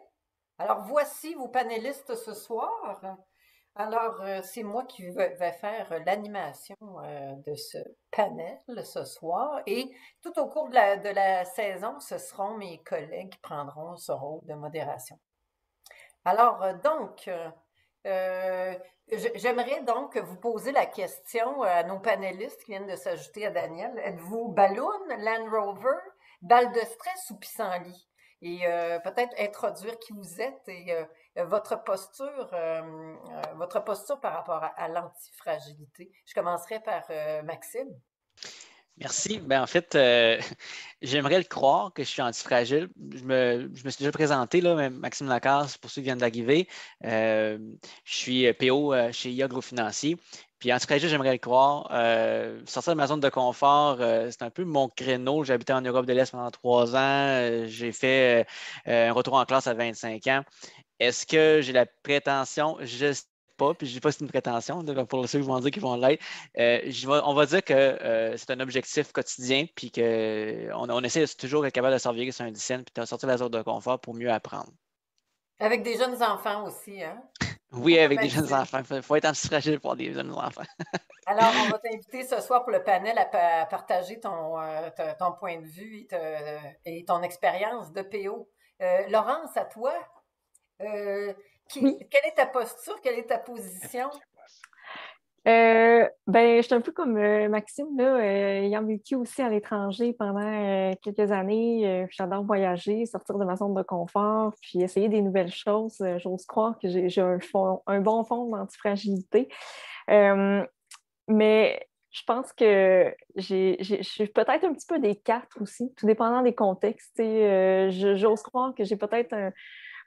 Alors, voici vos panélistes ce soir. Alors, c'est moi qui vais faire l'animation de ce panel ce soir et tout au cours de la saison, ce seront mes collègues qui prendront ce rôle de modération. Alors, j'aimerais donc vous poser la question à nos panélistes qui viennent de s'ajouter à Daniel. Êtes-vous Balloon, Land Rover, balle de stress ou pissenlit? Et peut-être introduire qui vous êtes et votre posture par rapport à l'antifragilité. Je commencerai par Maxime. Merci. En fait, j'aimerais le croire que je suis antifragile. Je me suis déjà présenté, là, Maxime Lacasse, pour ceux qui viennent d'arriver. Je suis PO chez IA Financier. Puis antifragile, j'aimerais le croire. Sortir de ma zone de confort, c'est un peu mon créneau. J'ai habité en Europe de l'Est pendant 3 ans. J'ai fait un retour en classe à 25 ans. Est-ce que j'ai la prétention? Je sais pas, puis je ne dis pas que c'est une prétention, pour ceux qui vont dire qu'ils vont l'être. On va dire que c'est un objectif quotidien, puis qu'on essaie toujours d'être capable de surveiller sur un dizaine, puis de sortir de la zone de confort pour mieux apprendre. Avec des jeunes enfants aussi, hein? Oui, avec des jeunes enfants. Il faut être antifragile pour des jeunes enfants. Alors, on va t'inviter ce soir pour le panel à partager ton point de vue et ton expérience de PO. Laurence, à toi, quelle est ta posture? Quelle est ta position? Je suis un peu comme Maxime, là, ayant vécu aussi à l'étranger pendant quelques années. J'adore voyager, sortir de ma zone de confort, puis essayer des nouvelles choses. J'ose croire que j'ai un bon fond d'antifragilité. Mais je pense que je suis peut-être un petit peu des 4 aussi, tout dépendant des contextes. J'ose croire que j'ai peut-être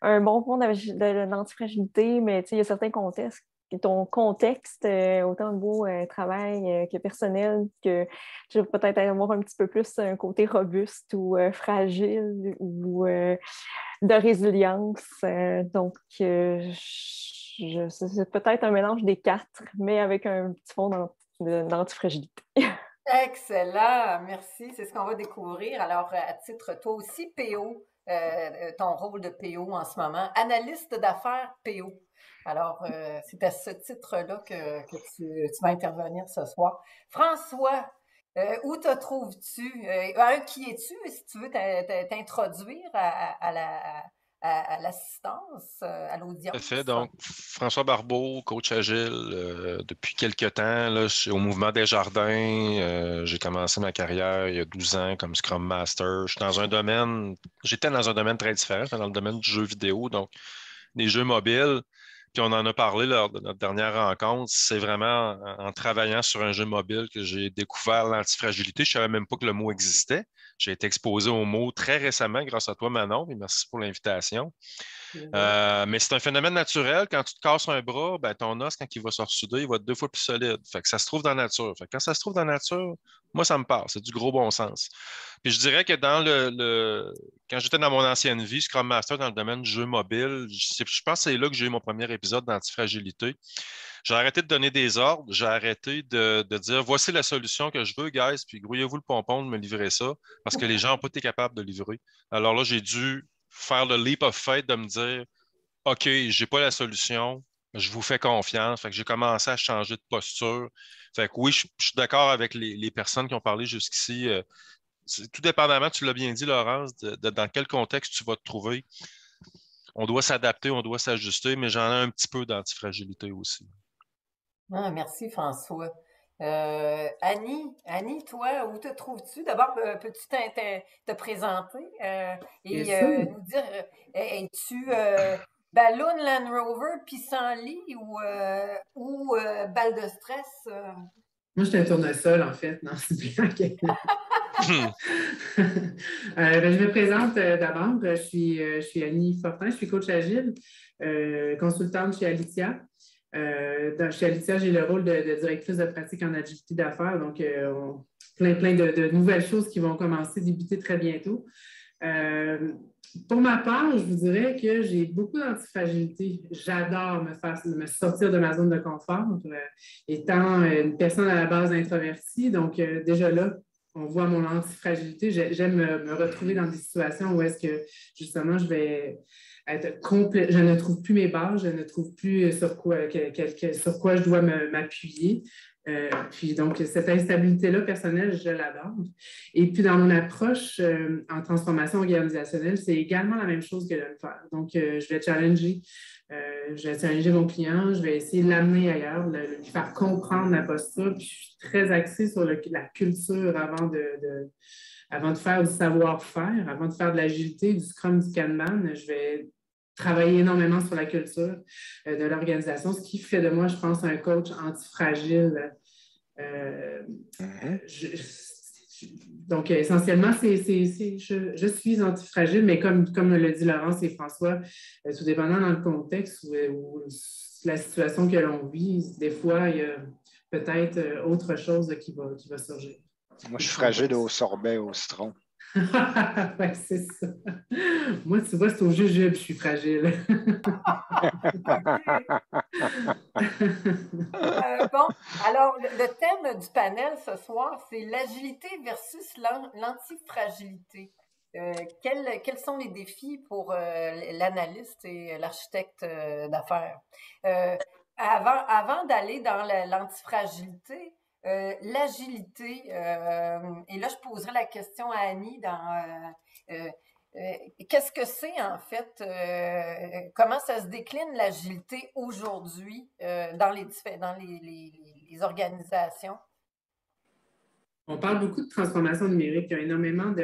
un bon fond d'antifragilité, mais il y a certains contextes. Ton contexte, autant au niveau travail que personnel, que je vais peut-être avoir un petit peu plus un côté robuste ou fragile ou de résilience. Donc, c'est peut-être un mélange des 4, mais avec un petit fond d'antifragilité. Excellent, merci. C'est ce qu'on va découvrir. Alors, à titre, toi aussi, PO, ton rôle de PO en ce moment, analyste d'affaires PO. Alors, c'est à ce titre-là que tu vas intervenir ce soir. François, où te trouves-tu? Qui es-tu, si tu veux t'introduire à l'assistance, à l'audience? Tout à fait. Donc, François Barbeau, coach agile, depuis quelques temps, là, je suis au Mouvement des Jardins. J'ai commencé ma carrière il y a 12 ans comme Scrum Master. J'étais dans un domaine très différent, dans le domaine du jeu vidéo, donc des jeux mobiles. Puis on en a parlé lors de notre dernière rencontre. C'est vraiment en travaillant sur un jeu mobile que j'ai découvert l'antifragilité. Je ne savais même pas que le mot existait. J'ai été exposé au mot très récemment grâce à toi, Manon, et merci pour l'invitation. Mais c'est un phénomène naturel. Quand tu te casses un bras, ton os, quand il va se ressouder, il va être 2 fois plus solide. Fait que ça se trouve dans la nature. Fait que quand ça se trouve dans la nature, moi, ça me parle. C'est du gros bon sens. Puis je dirais que quand j'étais dans mon ancienne vie, Scrum Master dans le domaine du jeu mobile, je pense que c'est là que j'ai eu mon premier épisode d'antifragilité. J'ai arrêté de donner des ordres, j'ai arrêté de dire voici la solution que je veux, guys, puis grouillez-vous le pompon de me livrer ça, parce que les gens n'ont pas été capables de livrer. Alors là, j'ai dû faire le leap of faith de me dire OK, j'ai pas la solution, je vous fais confiance. Fait que j'ai commencé à changer de posture. Fait que oui, je suis d'accord avec les personnes qui ont parlé jusqu'ici. Tout dépendamment, tu l'as bien dit, Laurence, dans quel contexte tu vas te trouver. On doit s'adapter, on doit s'ajuster, mais j'en ai un petit peu d'antifragilité aussi. Ah, merci, François. Annie, toi, où te trouves-tu? D'abord, peux-tu te présenter et nous dire, es-tu Balloon, Land Rover, pissenlit ou balle de stress? Moi, je suis un tournesol, en fait. Non, c'est bien. Je me présente d'abord. Je suis Annie Fortin, je suis coach agile, consultante chez Alitia. Chez Alitia, j'ai le rôle de directrice de pratique en agilité d'affaires. Donc, plein de nouvelles choses qui vont commencer, débuter très bientôt. Pour ma part, je vous dirais que j'ai beaucoup d'antifragilité. J'adore me sortir de ma zone de confort, étant une personne à la base introvertie. Donc, déjà là, on voit mon antifragilité. J'aime me retrouver dans des situations où est-ce que, justement, je vais être complet. Je ne trouve plus mes bases, je ne trouve plus sur quoi je dois m'appuyer. Puis donc, cette instabilité-là personnelle, je l'adore. Et puis, dans mon approche en transformation organisationnelle, c'est également la même chose que de le faire. Donc, je vais challenger mon client, je vais essayer de l'amener ailleurs, lui faire comprendre la posture. Puis, je suis très axée sur la culture avant de faire du savoir-faire, avant de faire de l'agilité, du Scrum, du Kanban. Je vais travailler énormément sur la culture de l'organisation, ce qui fait de moi, je pense, un coach antifragile. Donc, essentiellement, je suis antifragile, mais comme le dit Laurence et François, tout dépendant dans le contexte ou la situation que l'on vit, des fois, il y a peut-être autre chose qui va surgir. Moi, je suis fragile au sorbet, au citron. Ouais, c'est ça. Moi, tu vois, c'est au jujube, je suis fragile. Bon, alors le thème du panel ce soir, c'est l'agilité versus l'antifragilité. Quels sont les défis pour l'analyste et l'architecte d'affaires? Avant d'aller dans l'antifragilité, l'agilité, et là je poserai la question à Annie qu'est-ce que c'est en fait? Comment ça se décline l'agilité aujourd'hui dans les organisations? On parle beaucoup de transformation numérique. Il y a énormément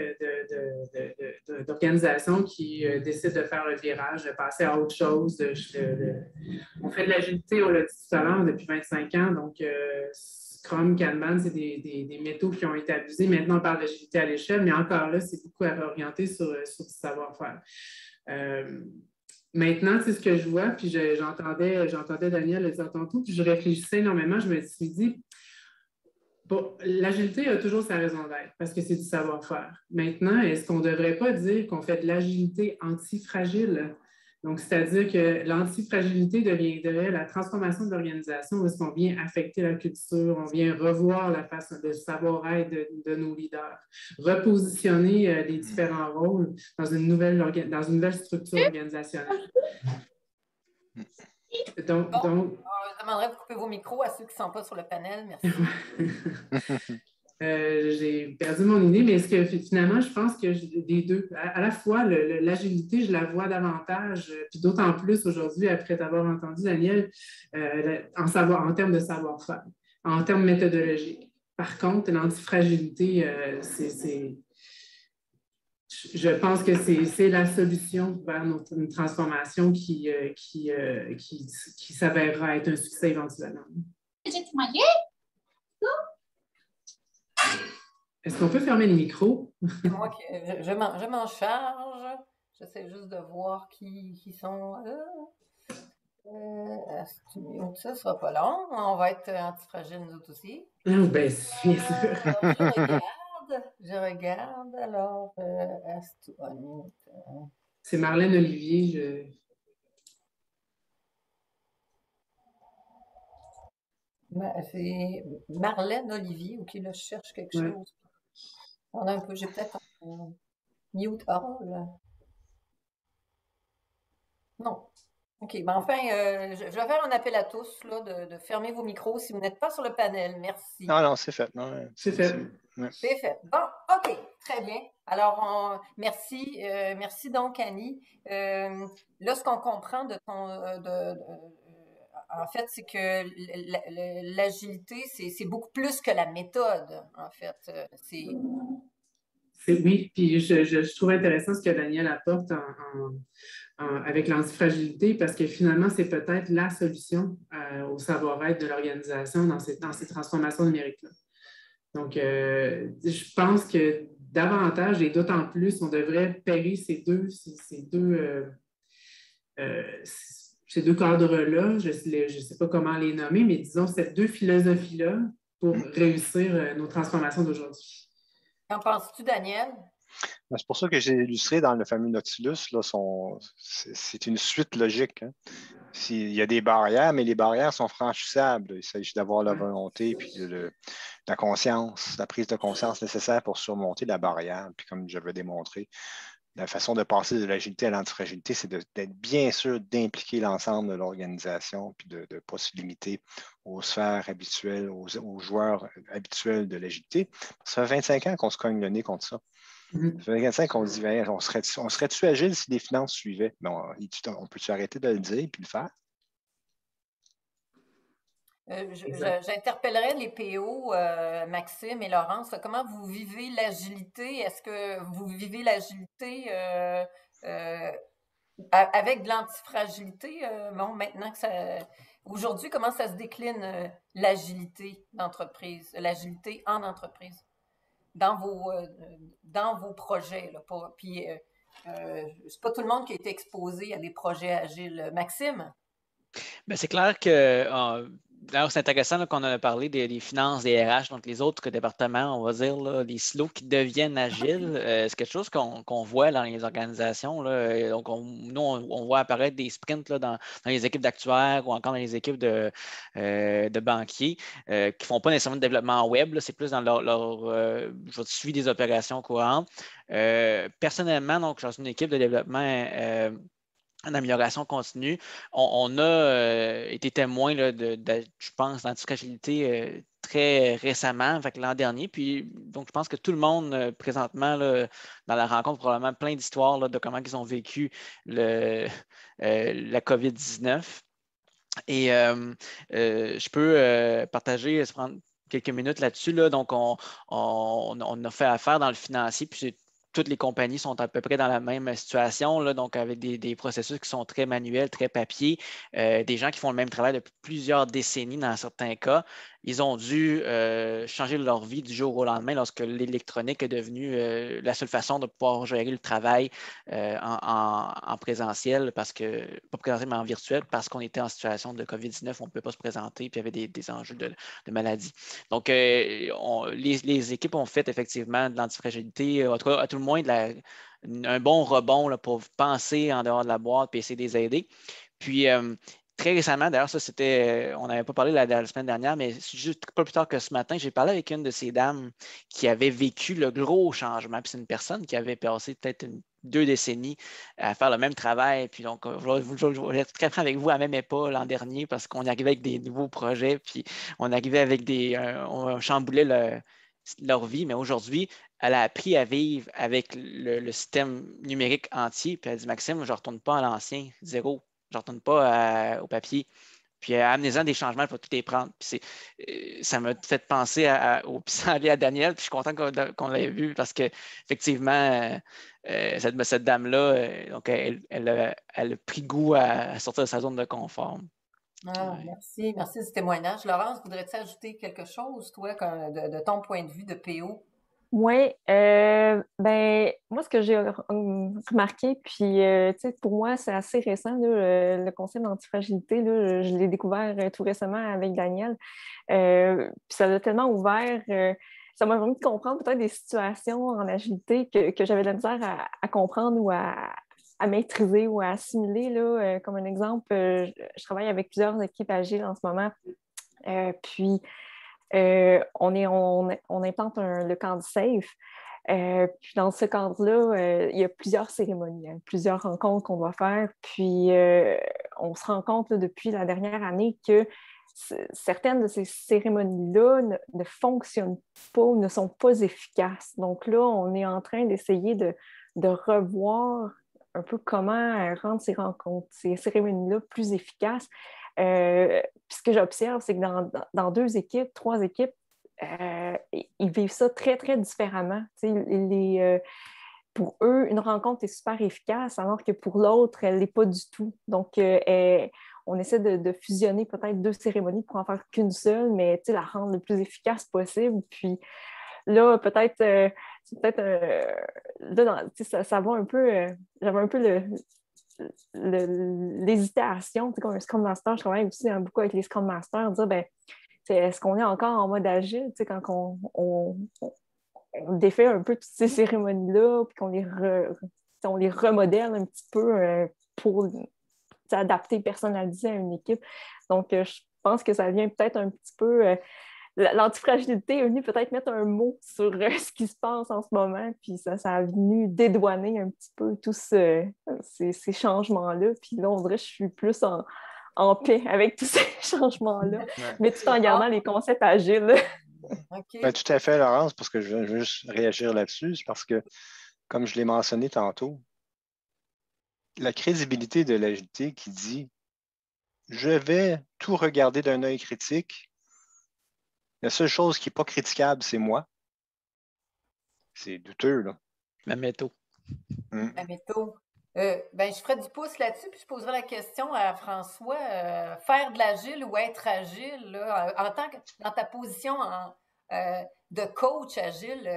d'organisations qui décident de faire le virage, de passer à autre chose. On fait de l'agilité, on l'a dit tout à l'heure, depuis 25 ans. Donc, Scrum, Kanban, c'est des métaux qui ont été abusés. Maintenant, on parle d'agilité à l'échelle, mais encore là, c'est beaucoup orienté sur du savoir-faire. Maintenant, c'est ce que je vois, puis j'entendais Daniel le dire tantôt, puis je réfléchissais énormément, je me suis dit, bon, l'agilité a toujours sa raison d'être parce que c'est du savoir-faire. Maintenant, est-ce qu'on ne devrait pas dire qu'on fait de l'agilité antifragile? Donc, c'est-à-dire que l'antifragilité deviendrait la transformation de l'organisation où est-ce qu'on vient affecter la culture, on vient revoir la façon de savoir-être de nos leaders, repositionner les différents rôles dans une nouvelle structure organisationnelle. Donc, je demanderais de couper vos micros à ceux qui ne sont pas sur le panel. Merci. J'ai perdu mon idée, mais est-ce que finalement, je pense que des deux, à la fois, l'agilité, je la vois davantage, puis d'autant plus aujourd'hui, après t'avoir entendu, Daniel, en termes de savoir-faire, en termes méthodologiques. Par contre, l'antifragilité, je pense que c'est la solution vers une transformation qui s'avérera être un succès éventuellement. Est-ce qu'on peut fermer le micro? C'est moi qui je m'en charge. J'essaie juste de voir qui sont ça sera pas long. On va être antifragile nous autres aussi. Bien sûr. Je regarde. Alors, c'est Marlène Olivier. C'est Marlène Olivier, OK, là, je cherche quelque chose. On a un peu, j'ai peut-être un mute all. Non. OK, ben enfin, je vais faire un appel à tous là, de fermer vos micros si vous n'êtes pas sur le panel. Merci. Non, c'est fait. C'est fait. Ouais. C'est fait. Bon, OK, très bien. Alors, merci. Merci donc, Annie. Là, ce qu'on comprend de en fait, c'est que l'agilité, c'est beaucoup plus que la méthode, en fait. Oui, puis je trouve intéressant ce que Daniel apporte avec l'antifragilité parce que finalement, c'est peut-être la solution au savoir-être de l'organisation dans ces transformations numériques-là. Donc, je pense que davantage et d'autant plus, on devrait pairer ces deux cadres-là. Je ne sais pas comment les nommer, mais disons ces deux philosophies-là pour réussir nos transformations d'aujourd'hui. Qu'en penses-tu, Daniel? C'est pour ça que j'ai illustré dans le fameux Nautilus. C'est une suite logique. Hein. Il y a des barrières, mais les barrières sont franchissables. Il s'agit d'avoir la volonté puis la conscience, la prise de conscience nécessaire pour surmonter la barrière. Puis comme je l'ai démontré, la façon de passer de l'agilité à l'antifragilité, c'est d'être bien sûr d'impliquer l'ensemble de l'organisation puis de ne pas se limiter aux sphères habituelles, aux joueurs habituels de l'agilité. Ça fait 25 ans qu'on se cogne le nez contre ça. Ça fait 25 ans qu'on se dit, ben, on serait-tu agile si les finances suivaient? Ben, on peut-tu arrêter de le dire et puis le faire? J'interpellerais les PO, Maxime et Laurence. Comment vous vivez l'agilité? Est-ce que vous vivez l'agilité avec de l'antifragilité? Bon, maintenant que ça. Aujourd'hui, comment ça se décline l'agilité d'entreprise, l'agilité en entreprise, dans vos projets, là, puis c'est pas tout le monde qui a été exposé à des projets agiles. Maxime? Ben, c'est clair que d'ailleurs, c'est intéressant là, qu'on a parlé des finances, des RH, donc les autres départements, on va dire, là, les silos qui deviennent agiles. C'est quelque chose qu'on voit dans les organisations. Là. Donc, nous, on voit apparaître des sprints là, dans les équipes d'actuaires ou encore dans les équipes de banquiers qui ne font pas nécessairement de développement web. Là. C'est plus dans leur suivi des opérations courantes. Personnellement, donc, dans une équipe de développement en amélioration continue. On a été témoin là, je pense, d'antifragilité très récemment, fait l'an dernier. Puis, donc, je pense que tout le monde, présentement, là, dans la rencontre, probablement plein d'histoires là, de comment ils ont vécu la COVID-19. Et je peux partager, se prendre quelques minutes là-dessus. Là. Donc, on a fait affaire dans le financier, puis toutes les compagnies sont à peu près dans la même situation, là, donc avec des processus qui sont très manuels, très papier, des gens qui font le même travail depuis plusieurs décennies dans certains cas. Ils ont dû changer leur vie du jour au lendemain lorsque l'électronique est devenue la seule façon de pouvoir gérer le travail en présentiel, pas présentiel, mais en virtuel, parce qu'on était en situation de COVID-19, on ne pouvait pas se présenter, puis il y avait des enjeux de maladie. Donc, les équipes ont fait effectivement de l'antifragilité, à tout le moins un bon rebond là, pour penser en dehors de la boîte et essayer de les aider. Puis, très récemment, d'ailleurs, ça c'était, on n'avait pas parlé la semaine dernière, mais juste pas plus tard que ce matin, j'ai parlé avec une de ces dames qui avait vécu le gros changement. Puis c'est une personne qui avait passé peut-être 2 décennies à faire le même travail. Puis donc, je vais être très franc avec vous, elle ne m'aimait pas l'an dernier parce qu'on arrivait avec des nouveaux projets, puis on arrivait avec on chamboulait leur vie. Mais aujourd'hui, elle a appris à vivre avec le système numérique entier. Puis elle dit, Maxime, je ne retourne pas à l'ancien, zéro. Je ne retourne pas au papier. Puis amenez-en des changements, il faut tout les prendre. Puis ça m'a fait penser au pissenlit à Daniel. Puis je suis content qu'on l'ait vu parce qu'effectivement, cette dame-là, donc elle a pris goût à sortir de sa zone de confort. Ah, merci de ce témoignage. Laurence, voudrais-tu ajouter quelque chose, toi, de ton point de vue de PO? Oui, ben moi, ce que j'ai remarqué, puis pour moi, c'est assez récent, là, le concept d'antifragilité, là, je l'ai découvert tout récemment avec Daniel. Puis ça l'a tellement ouvert, ça m'a permis de comprendre peut-être des situations en agilité que j'avais de la misère à comprendre ou à maîtriser ou à assimiler. Là, comme un exemple, je travaille avec plusieurs équipes agiles en ce moment. Puis on implante le camp safe. Puis dans ce cadre-là, il y a plusieurs cérémonies, hein, plusieurs rencontres qu'on doit faire. Puis on se rend compte là, depuis la dernière année que certaines de ces cérémonies-là ne fonctionnent pas, ne sont pas efficaces. Donc là, on est en train d'essayer de revoir un peu comment rendre ces cérémonies-là plus efficaces. Puis ce que j'observe, c'est que dans 2 équipes, 3 équipes, ils vivent ça très, très différemment. Pour eux, une rencontre est super efficace, alors que pour l'autre, elle ne l'est pas du tout. Donc, on essaie de fusionner peut-être 2 cérémonies pour en faire qu'une seule, mais la rendre le plus efficace possible. Puis là, peut-être, ça va un peu, j'avais un peu l'hésitation, comme un Scrum Master, je travaille aussi beaucoup avec les Scrum Masters, dire, ben, est-ce qu'on est encore en mode agile, quand on défait un peu toutes ces cérémonies-là, puis on les remodèle un petit peu pour adapté, personnalisé à une équipe. Donc, je pense que ça vient peut-être un petit peu... l'antifragilité est venue peut-être mettre un mot sur ce qui se passe en ce moment, puis ça a venu dédouaner un petit peu tous ces changements-là. Puis là, on dirait que je suis plus en paix avec tous ces changements-là, mais tout en gardant les concepts agiles. OK. Ben, tout à fait, Laurence, parce que je veux juste réagir là-dessus, c'est parce que, comme je l'ai mentionné tantôt, la crédibilité de l'agilité qui dit « je vais tout regarder d'un œil critique », la seule chose qui n'est pas critiquable, c'est moi. C'est douteux, là. La métaux. La métaux. Ben, je ferai du pouce là-dessus, puis je poserai la question à François. Faire de l'agile ou être agile, là, en tant que dans ta position de coach agile,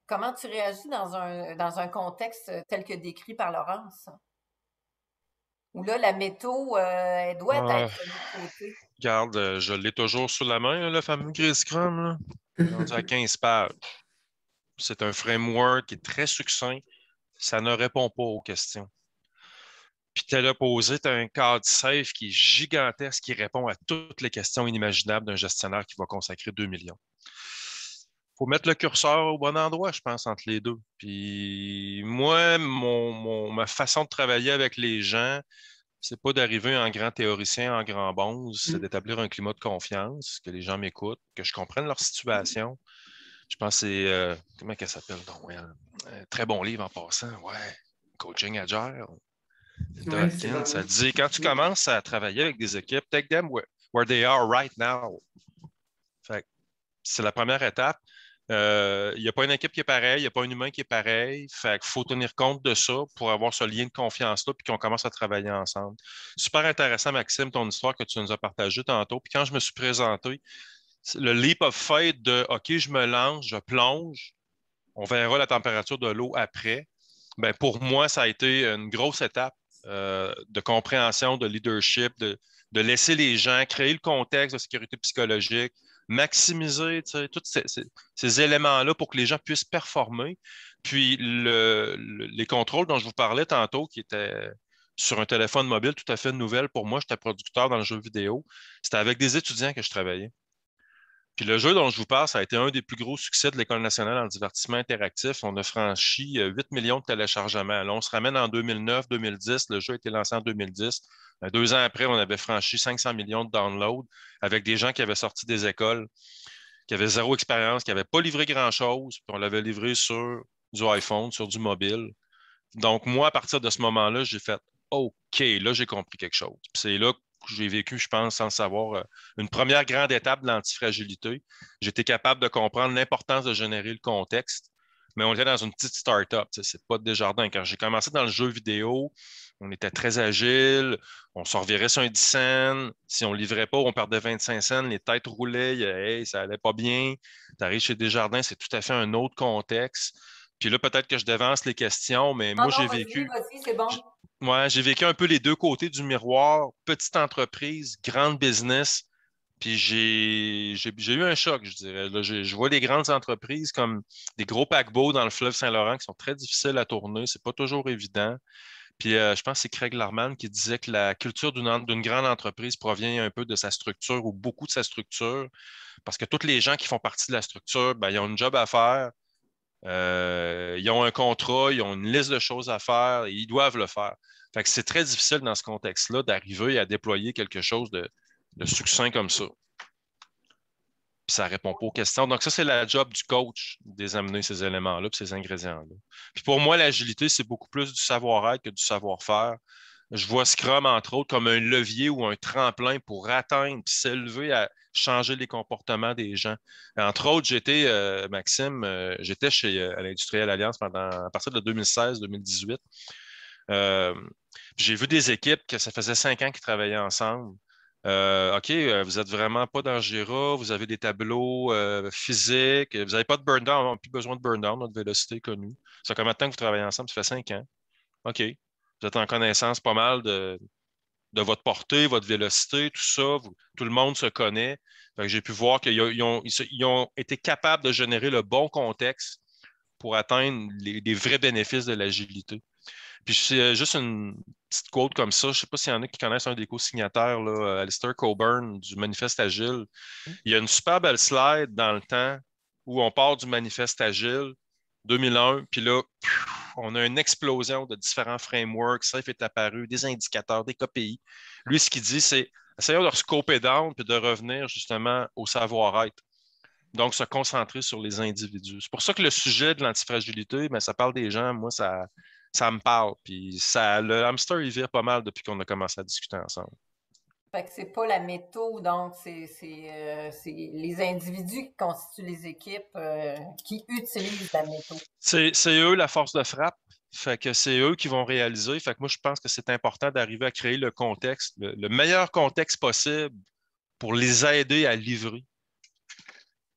comment tu réagis dans un contexte tel que décrit par Laurence? Où là, la métaux, elle doit être de côté. Regarde, je l'ai toujours sous la main, le fameux Gris Scrum, là. Rendu à 15 pages. C'est un framework qui est très succinct. Ça ne répond pas aux questions. Puis tu as posé, tu as un cadre safe qui est gigantesque, qui répond à toutes les questions inimaginables d'un gestionnaire qui va consacrer 2 millions. Il faut mettre le curseur au bon endroit, je pense, entre les deux. Puis moi, ma façon de travailler avec les gens, c'est pas d'arriver en grand théoricien, en grand bonze, c'est d'établir un climat de confiance, que les gens m'écoutent, que je comprenne leur situation. Je pense que c'est, comment qu'elle s'appelle donc, elle? Très bon livre en passant, ouais, Coaching Agile. Ouais, c'est bon. Ça dit, quand tu commences à travailler avec des équipes, take them where they are right now. Fait que c'est la première étape. Il n'y a pas une équipe qui est pareille, il n'y a pas un humain qui est pareil. Fait qu'il faut tenir compte de ça pour avoir ce lien de confiance-là puis qu'on commence à travailler ensemble. Super intéressant, Maxime, ton histoire que tu nous as partagée tantôt. Puis quand je me suis présenté, le leap of faith de OK, je me lance, je plonge, on verra la température de l'eau après. Ben, pour moi, ça a été une grosse étape de compréhension, de leadership, de laisser les gens créer le contexte de sécurité psychologique, maximiser tous ces éléments-là pour que les gens puissent performer. Puis les contrôles dont je vous parlais tantôt, qui étaient sur un téléphone mobile tout à fait nouvelle pour moi, j'étais producteur dans le jeu vidéo, c'était avec des étudiants que je travaillais. Puis le jeu dont je vous parle, ça a été un des plus gros succès de l'École nationale en divertissement interactif. On a franchi 8 millions de téléchargements. Là, on se ramène en 2009-2010. Le jeu a été lancé en 2010. 2 ans après, on avait franchi 500 millions de downloads avec des gens qui avaient sorti des écoles, qui avaient zéro expérience, qui n'avaient pas livré grand-chose. Puis on l'avait livré sur du iPhone, sur du mobile. Donc, moi, à partir de ce moment-là, j'ai fait OK, là, j'ai compris quelque chose. Puis c'est là que j'ai vécu, je pense, sans le savoir, une première grande étape de l'antifragilité. J'étais capable de comprendre l'importance de générer le contexte, mais on était dans une petite start-up. C'est pas Desjardins. Quand j'ai commencé dans le jeu vidéo, on était très agile, on se revirait sur un 10 cents. Si on ne livrait pas, on perdait 25 cents, les têtes roulaient, hey, ça allait pas bien. Tu arrives chez Desjardins, c'est tout à fait un autre contexte. Puis là, peut-être que je devance les questions, mais moi, j'ai vécu. Vas-y, c'est bon. Ouais, j'ai vécu un peu les deux côtés du miroir, petite entreprise, grande business. Puis j'ai eu un choc, je dirais. Là, je vois les grandes entreprises comme des gros paquebots dans le fleuve Saint-Laurent qui sont très difficiles à tourner. C'est pas toujours évident. Puis je pense que c'est Craig Larman qui disait que la culture d'une grande entreprise provient un peu de sa structure ou beaucoup de sa structure. Parce que tous les gens qui font partie de la structure, ben, ils ont une job à faire. Ils ont un contrat, ils ont une liste de choses à faire et ils doivent le faire. Fait que c'est très difficile dans ce contexte-là d'arriver à déployer quelque chose de succinct comme ça. Puis ça ne répond pas aux questions. Donc, ça, c'est la job du coach, d'amener ces éléments-là et ces ingrédients-là. Puis pour moi, l'agilité, c'est beaucoup plus du savoir-être que du savoir-faire. Je vois Scrum, entre autres, comme un levier ou un tremplin pour atteindre puis s'élever à changer les comportements des gens. Entre autres, Maxime, j'étais à l'Industrielle Alliance à partir de 2016-2018. J'ai vu des équipes que ça faisait 5 ans qu'ils travaillaient ensemble. OK, vous n'êtes vraiment pas dans Jira, vous avez des tableaux physiques, vous n'avez pas de burn-down, on n'a plus besoin de burn-down, notre vélocité est connue. Ça fait combien de temps que vous travaillez ensemble? Ça fait 5 ans. OK. Vous êtes en connaissance pas mal de votre portée, votre vélocité, tout ça. Tout le monde se connaît. J'ai pu voir qu'ils ont été capables de générer le bon contexte pour atteindre les vrais bénéfices de l'agilité. Puis c'est juste une petite quote comme ça. Je ne sais pas s'il y en a qui connaissent un des co-signataires, là, Alistair Coburn, du Manifeste Agile. Il y a une super belle slide dans le temps où on part du Manifeste Agile 2001, puis là, on a une explosion de différents frameworks. Safe est apparu, des indicateurs, des KPI. Lui, ce qu'il dit, c'est essayons de scoper down puis de revenir justement au savoir-être. Donc, se concentrer sur les individus. C'est pour ça que le sujet de l'antifragilité, ben, ça parle des gens. Moi, ça me parle. Puis le hamster, il vire pas mal depuis qu'on a commencé à discuter ensemble. Fait que c'est pas la méthode, donc c'est les individus qui constituent les équipes qui utilisent la méthode. C'est eux la force de frappe. Fait que c'est eux qui vont réaliser. Fait que moi, je pense que c'est important d'arriver à créer le contexte, le meilleur contexte possible pour les aider à livrer.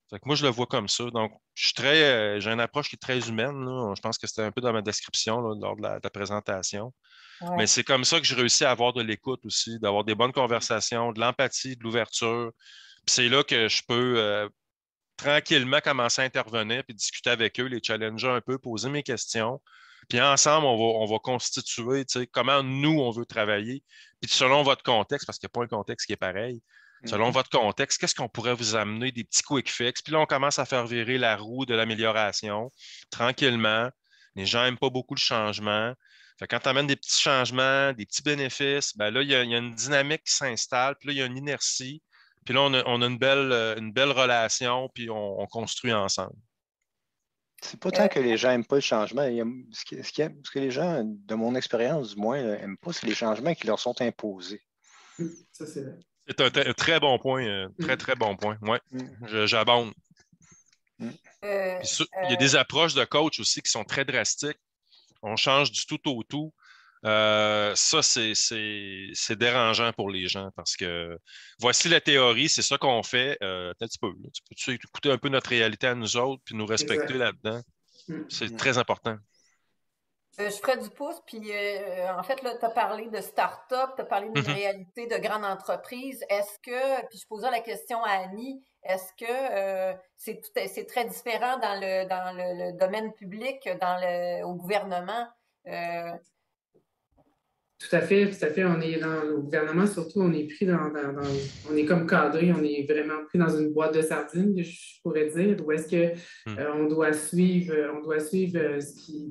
Fait que moi, je le vois comme ça. Donc, j'ai une approche qui est très humaine, là. Je pense que c'était un peu dans ma description là, lors de la présentation. Ouais. Mais c'est comme ça que je réussis à avoir de l'écoute aussi, d'avoir des bonnes conversations, de l'empathie, de l'ouverture. Puis c'est là que je peux tranquillement commencer à intervenir puis discuter avec eux, les challenger un peu, poser mes questions. Puis ensemble, on va constituer comment nous, on veut travailler. Puis selon votre contexte, parce qu'il n'y a pas un contexte qui est pareil, selon votre contexte, qu'est-ce qu'on pourrait vous amener, des petits quick fix? Puis là, on commence à faire virer la roue de l'amélioration tranquillement. Les gens n'aiment pas beaucoup le changement. Fait que quand tu amènes des petits changements, des petits bénéfices, ben là, il y a une dynamique qui s'installe, puis là, il y a une inertie. Puis là, on a une belle relation, puis on construit ensemble. C'est pas tant que les gens n'aiment pas le changement. Ce que les gens, de mon expérience du moins, n'aiment pas, c'est les changements qui leur sont imposés. Ça, c'est vrai. C'est un très bon point, très, très bon point. Oui, j'abonde. Il y a des approches de coach aussi qui sont très drastiques. On change du tout au tout. Ça, c'est dérangeant pour les gens parce que voici la théorie, c'est ça qu'on fait. Un petit peu. Tu peux écouter un peu notre réalité à nous autres puis nous respecter là-dedans. C'est très important. Je ferais du pouce, puis en fait, là, tu as parlé de start-up, tu as parlé d'une réalité de grande entreprise. Est-ce que, puis je posais la question à Annie, est-ce que c'est très différent dans le domaine public, au gouvernement? Tout à fait, tout à fait. On est dans le gouvernement, surtout, on est pris on est comme cadré, on est vraiment pris dans une boîte de sardines, je pourrais dire, où est-ce que on doit suivre ce qui,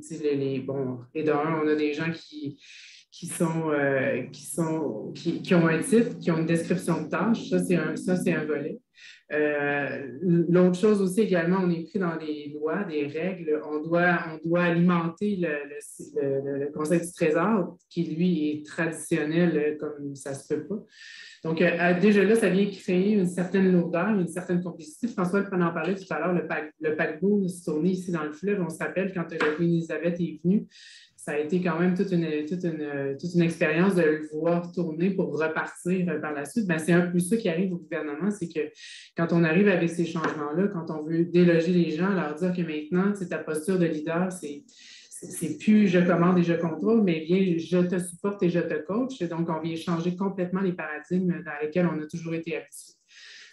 et d'un, on a des gens qui ont un titre, qui ont une description de tâche. Ça, c'est un volet. L'autre chose aussi également, on est pris dans des lois, des règles. On doit alimenter le Conseil du Trésor, qui lui est traditionnel comme ça se peut pas. Donc, déjà là, ça vient créer une certaine lourdeur, une certaine complicité. François en parlait tout à l'heure, le paquebot se tournait ici dans le fleuve. On se rappelle quand la Queen Elizabeth est venue, ça a été quand même toute une expérience de le voir tourner pour repartir par la suite. Ben, c'est un peu ça qui arrive au gouvernement, c'est que quand on arrive avec ces changements-là, quand on veut déloger les gens, leur dire que maintenant, c'est ta posture de leader, c'est plus je commande et je contrôle, mais bien je te supporte et je te coach. Donc, on vient changer complètement les paradigmes dans lesquels on a toujours été habitués.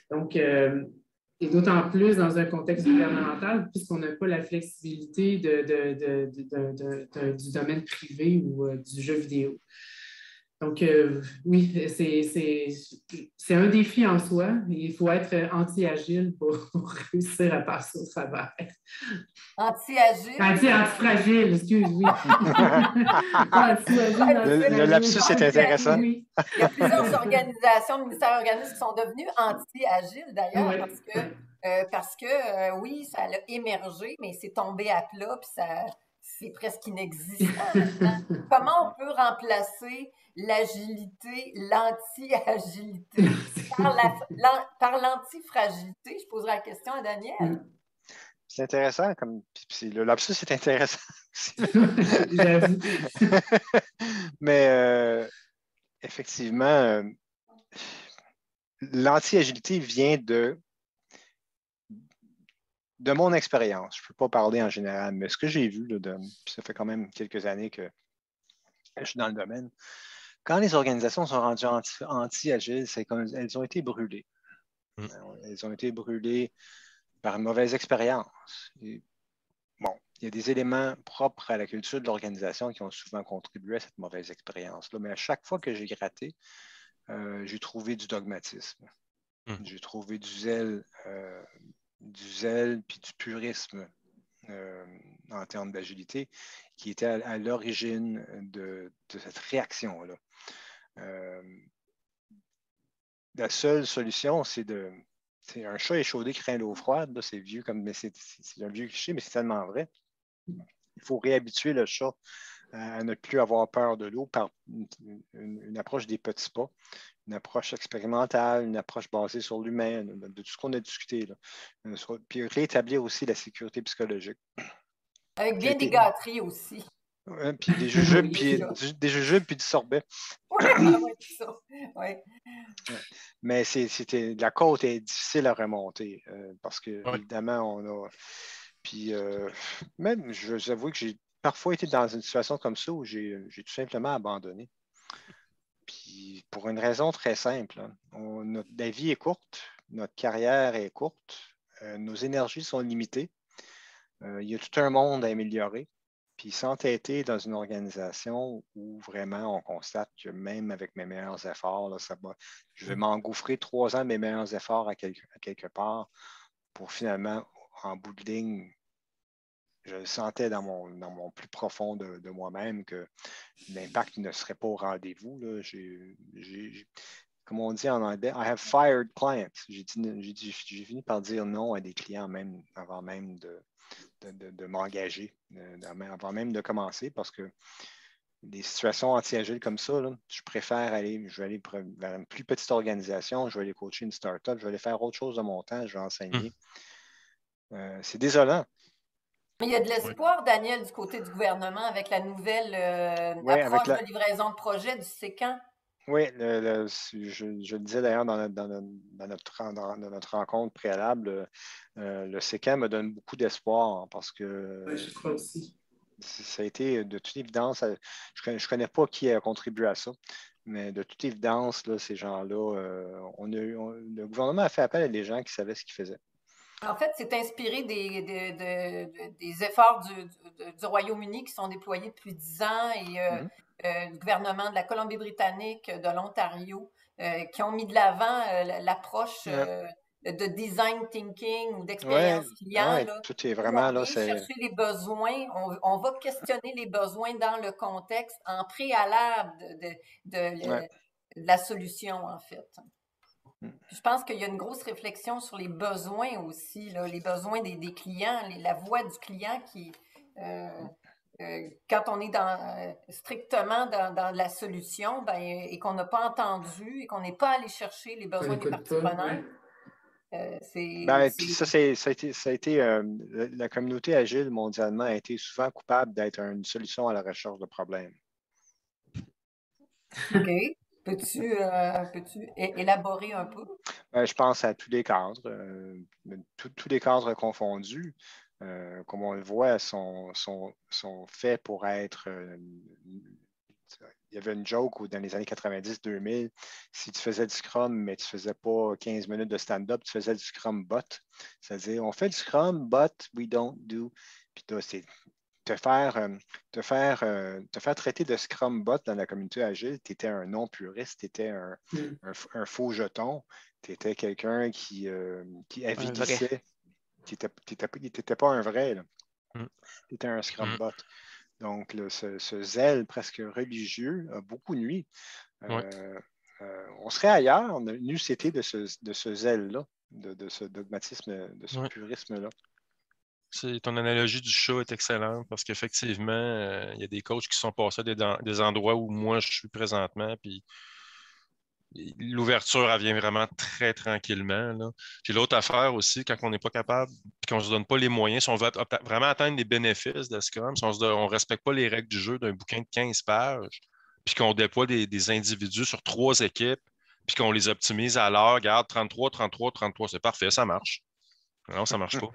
Donc, et d'autant plus dans un contexte gouvernemental, puisqu'on n'a pas la flexibilité du domaine privé ou du jeu vidéo. Donc, oui, c'est un défi en soi. Il faut être anti-agile pour réussir à passer au travers. Anti-agile? Anti-fragile, excuse-moi. Le lapsus est intéressant. Oui. Il y a plusieurs organisations, ministères organismes qui sont devenus anti-agiles d'ailleurs, parce que oui, ça a émergé, mais c'est tombé à plat, puis c'est presque inexistant maintenant. Comment on peut remplacer l'agilité, l'anti-agilité par l'antifragilité? Je poserai la question à Daniel. C'est intéressant, le lapsus est intéressant. Mais effectivement, l'anti-agilité vient de mon expérience. Je ne peux pas parler en général, mais ce que j'ai vu, ça fait quand même quelques années que je suis dans le domaine, quand les organisations sont rendues anti-agiles, c'est comme elles ont été brûlées. Elles ont été brûlées par une mauvaise expérience. il y a des éléments propres à la culture de l'organisation qui ont souvent contribué à cette mauvaise expérience-là. Mais à chaque fois que j'ai gratté, j'ai trouvé du dogmatisme. J'ai trouvé du zèle puis du purisme en termes d'agilité qui était à l'origine de cette réaction-là. La seule solution, c'est un chat échaudé qui craint l'eau froide. C'est vieux mais c'est un vieux cliché, mais c'est tellement vrai. Il faut réhabituer le chat à ne plus avoir peur de l'eau par une approche des petits pas, une approche expérimentale, une approche basée sur l'humain, de tout ce qu'on a discuté. Là. Puis rétablir aussi la sécurité psychologique. Avec bien des gâteries aussi. Puis des jujubes, puis du sorbet. Oui, c'est ça. Ouais. Mais la côte est difficile à remonter parce que, évidemment, on a. Puis, même, je vous avoue que j'ai parfois été dans une situation comme ça où j'ai tout simplement abandonné. Puis, pour une raison très simple, la vie est courte, notre carrière est courte, nos énergies sont limitées, il y a tout un monde à améliorer. Puis s'entêter dans une organisation où vraiment on constate que même avec mes meilleurs efforts, là, je vais m'engouffrer 3 ans de mes meilleurs efforts à quelque part pour finalement, en bout de ligne, je le sentais dans mon plus profond de moi-même que l'impact ne serait pas au rendez-vous. Là. Comme on dit en anglais, I have fired clients. J'ai fini par dire non à des clients avant même de m'engager, avant même de commencer, parce que des situations anti-agiles comme ça, là, je vais aller vers une plus petite organisation, je vais aller coacher une start-up, je vais aller faire autre chose de mon temps, je vais enseigner. C'est désolant. Mais il y a de l'espoir, Daniel, du côté du gouvernement avec la nouvelle approche de livraison de projet du séquent. Oui, je le disais d'ailleurs dans notre rencontre préalable, le séquent me donne beaucoup d'espoir parce que je crois aussi. Ça a été de toute évidence, je ne connais pas qui a contribué à ça, mais de toute évidence, là, ces gens-là, le gouvernement a fait appel à des gens qui savaient ce qu'ils faisaient. En fait, c'est inspiré des efforts du Royaume-Uni qui sont déployés depuis 10 ans et du gouvernement de la Colombie-Britannique, de l'Ontario, qui ont mis de l'avant l'approche de design thinking ou d'expérience client. Ouais, là, tout est vraiment on là. vient chercher les besoins, on va questionner les besoins dans le contexte en préalable de la solution, en fait. Je pense qu'il y a une grosse réflexion sur les besoins aussi, là, les besoins des clients, la voix du client qui, quand on est strictement dans la solution et qu'on n'a pas entendu et qu'on n'est pas allé chercher les besoins des parties prenantes, puis ça a été la communauté agile mondialement a été souvent coupable d'être une solution à la recherche de problèmes. OK. Peux-tu élaborer un peu? Je pense à tous les cadres, tous les cadres confondus, comme on le voit, sont faits pour être. Il y avait une joke dans les années 90-2000, si tu faisais du Scrum, mais tu ne faisais pas 15 minutes de stand-up, tu faisais du Scrum bot. C'est-à-dire, on fait du Scrum, but we don't do. Puis c'est te faire traiter de Scrum bot dans la communauté agile, tu étais un non-puriste, tu étais un faux jeton, tu étais quelqu'un qui avilissait. Tu n'étais pas un vrai. Tu étais un Scrum bot. Donc, ce zèle presque religieux a beaucoup nuit. On serait ailleurs, on a eu cité de ce zèle-là, de ce dogmatisme, de ce purisme-là. Ton analogie du chat est excellente parce qu'effectivement, il y a des coachs qui sont passés à des endroits où moi je suis présentement, puis l'ouverture, elle vient vraiment très tranquillement. Là. Puis l'autre affaire aussi, quand on n'est pas capable, puis qu'on ne se donne pas les moyens, si on veut vraiment atteindre les bénéfices de Scrum, si on ne respecte pas les règles du jeu d'un bouquin de 15 pages, puis qu'on déploie des individus sur 3 équipes, puis qu'on les optimise à l'heure, regarde, 33, 33, 33, c'est parfait, ça marche. Non, ça ne marche pas.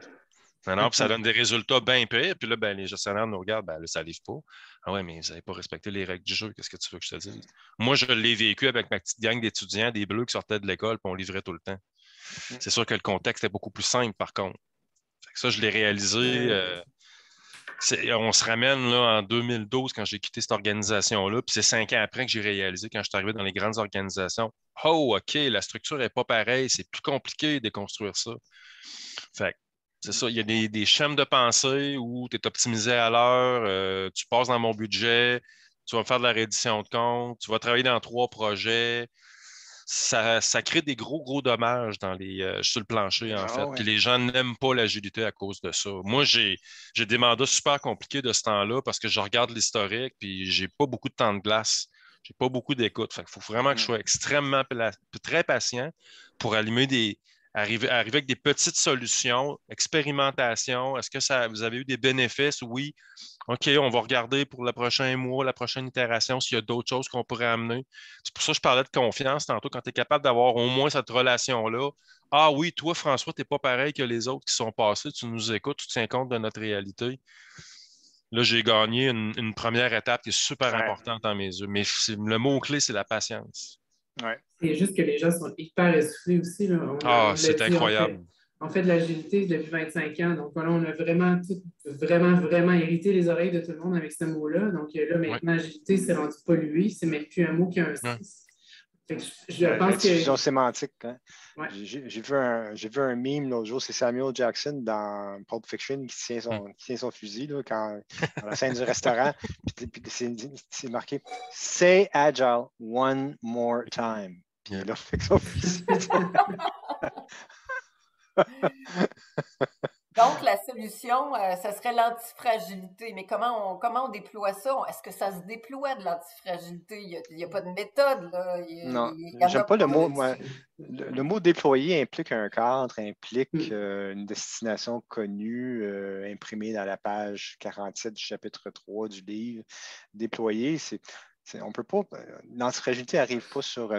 Non, puis ça donne des résultats bien pires. Puis là, les gestionnaires nous regardent, là, ça n'arrive pas. Ah ouais, mais vous n'avez pas respecté les règles du jeu. Qu'est-ce que tu veux que je te dise? Moi, je l'ai vécu avec ma petite gang d'étudiants, des bleus qui sortaient de l'école, puis on livrait tout le temps. C'est sûr que le contexte est beaucoup plus simple, par contre. Fait que ça, je l'ai réalisé On se ramène là, en 2012 quand j'ai quitté cette organisation-là, puis c'est 5 ans après que j'ai réalisé quand je suis arrivé dans les grandes organisations. Oh, OK, la structure n'est pas pareille, c'est plus compliqué de déconstruire ça. Fait que c'est ça, il y a des schèmes de pensée où tu es optimisé à l'heure, tu passes dans mon budget, tu vas me faire de la reddition de compte, tu vas travailler dans 3 projets. Ça crée des gros dommages sur le plancher, en fait. Puis ouais. les gens n'aiment pas l'agilité à cause de ça. Moi, j'ai des mandats super compliqués de ce temps-là parce que je regarde l'historique, puis j'ai pas beaucoup de temps de glace. J'ai pas beaucoup d'écoute. Fait qu'il faut vraiment que je sois extrêmement très patient pour arriver avec des petites solutions, expérimentation. Est-ce que vous avez eu des bénéfices? Oui. OK, on va regarder pour le prochain mois, la prochaine itération, s'il y a d'autres choses qu'on pourrait amener. C'est pour ça que je parlais de confiance tantôt, quand tu es capable d'avoir au moins cette relation-là. Ah oui, toi, François, tu n'es pas pareil que les autres qui sont passés, tu nous écoutes, tu tiens compte de notre réalité. Là, j'ai gagné une première étape qui est super importante dans mes yeux. Mais le mot-clé, c'est la patience. Ouais. C'est juste que les gens sont hyper essoufflés aussi. Là. On c'est dit, incroyable. On fait de l'agilité depuis 25 ans. Donc, là, on a vraiment irrité les oreilles de tout le monde avec ce mot-là. Donc, là, maintenant, agilité, c'est rendu pollué. C'est même plus un mot qui a un sens. Fait que je pense la diffusion sémantique. Hein? Ouais. J'ai vu un meme l'autre jour, c'est Samuel Jackson dans Pulp Fiction qui tient son fusil là, dans la scène du restaurant. Puis c'est marqué « Say agile one more time ». Puis là, avec son fusil. Donc, la solution, ça serait l'antifragilité. Mais comment on déploie ça? Est-ce que ça se déploie de l'antifragilité? Il n'y a pas de méthode, là. Non, j'aime pas le mot. Le mot déployer implique un cadre, implique une destination connue, imprimée dans la page 47 du chapitre 3 du livre. Déployer, on peut pas. L'antifragilité n'arrive pas sur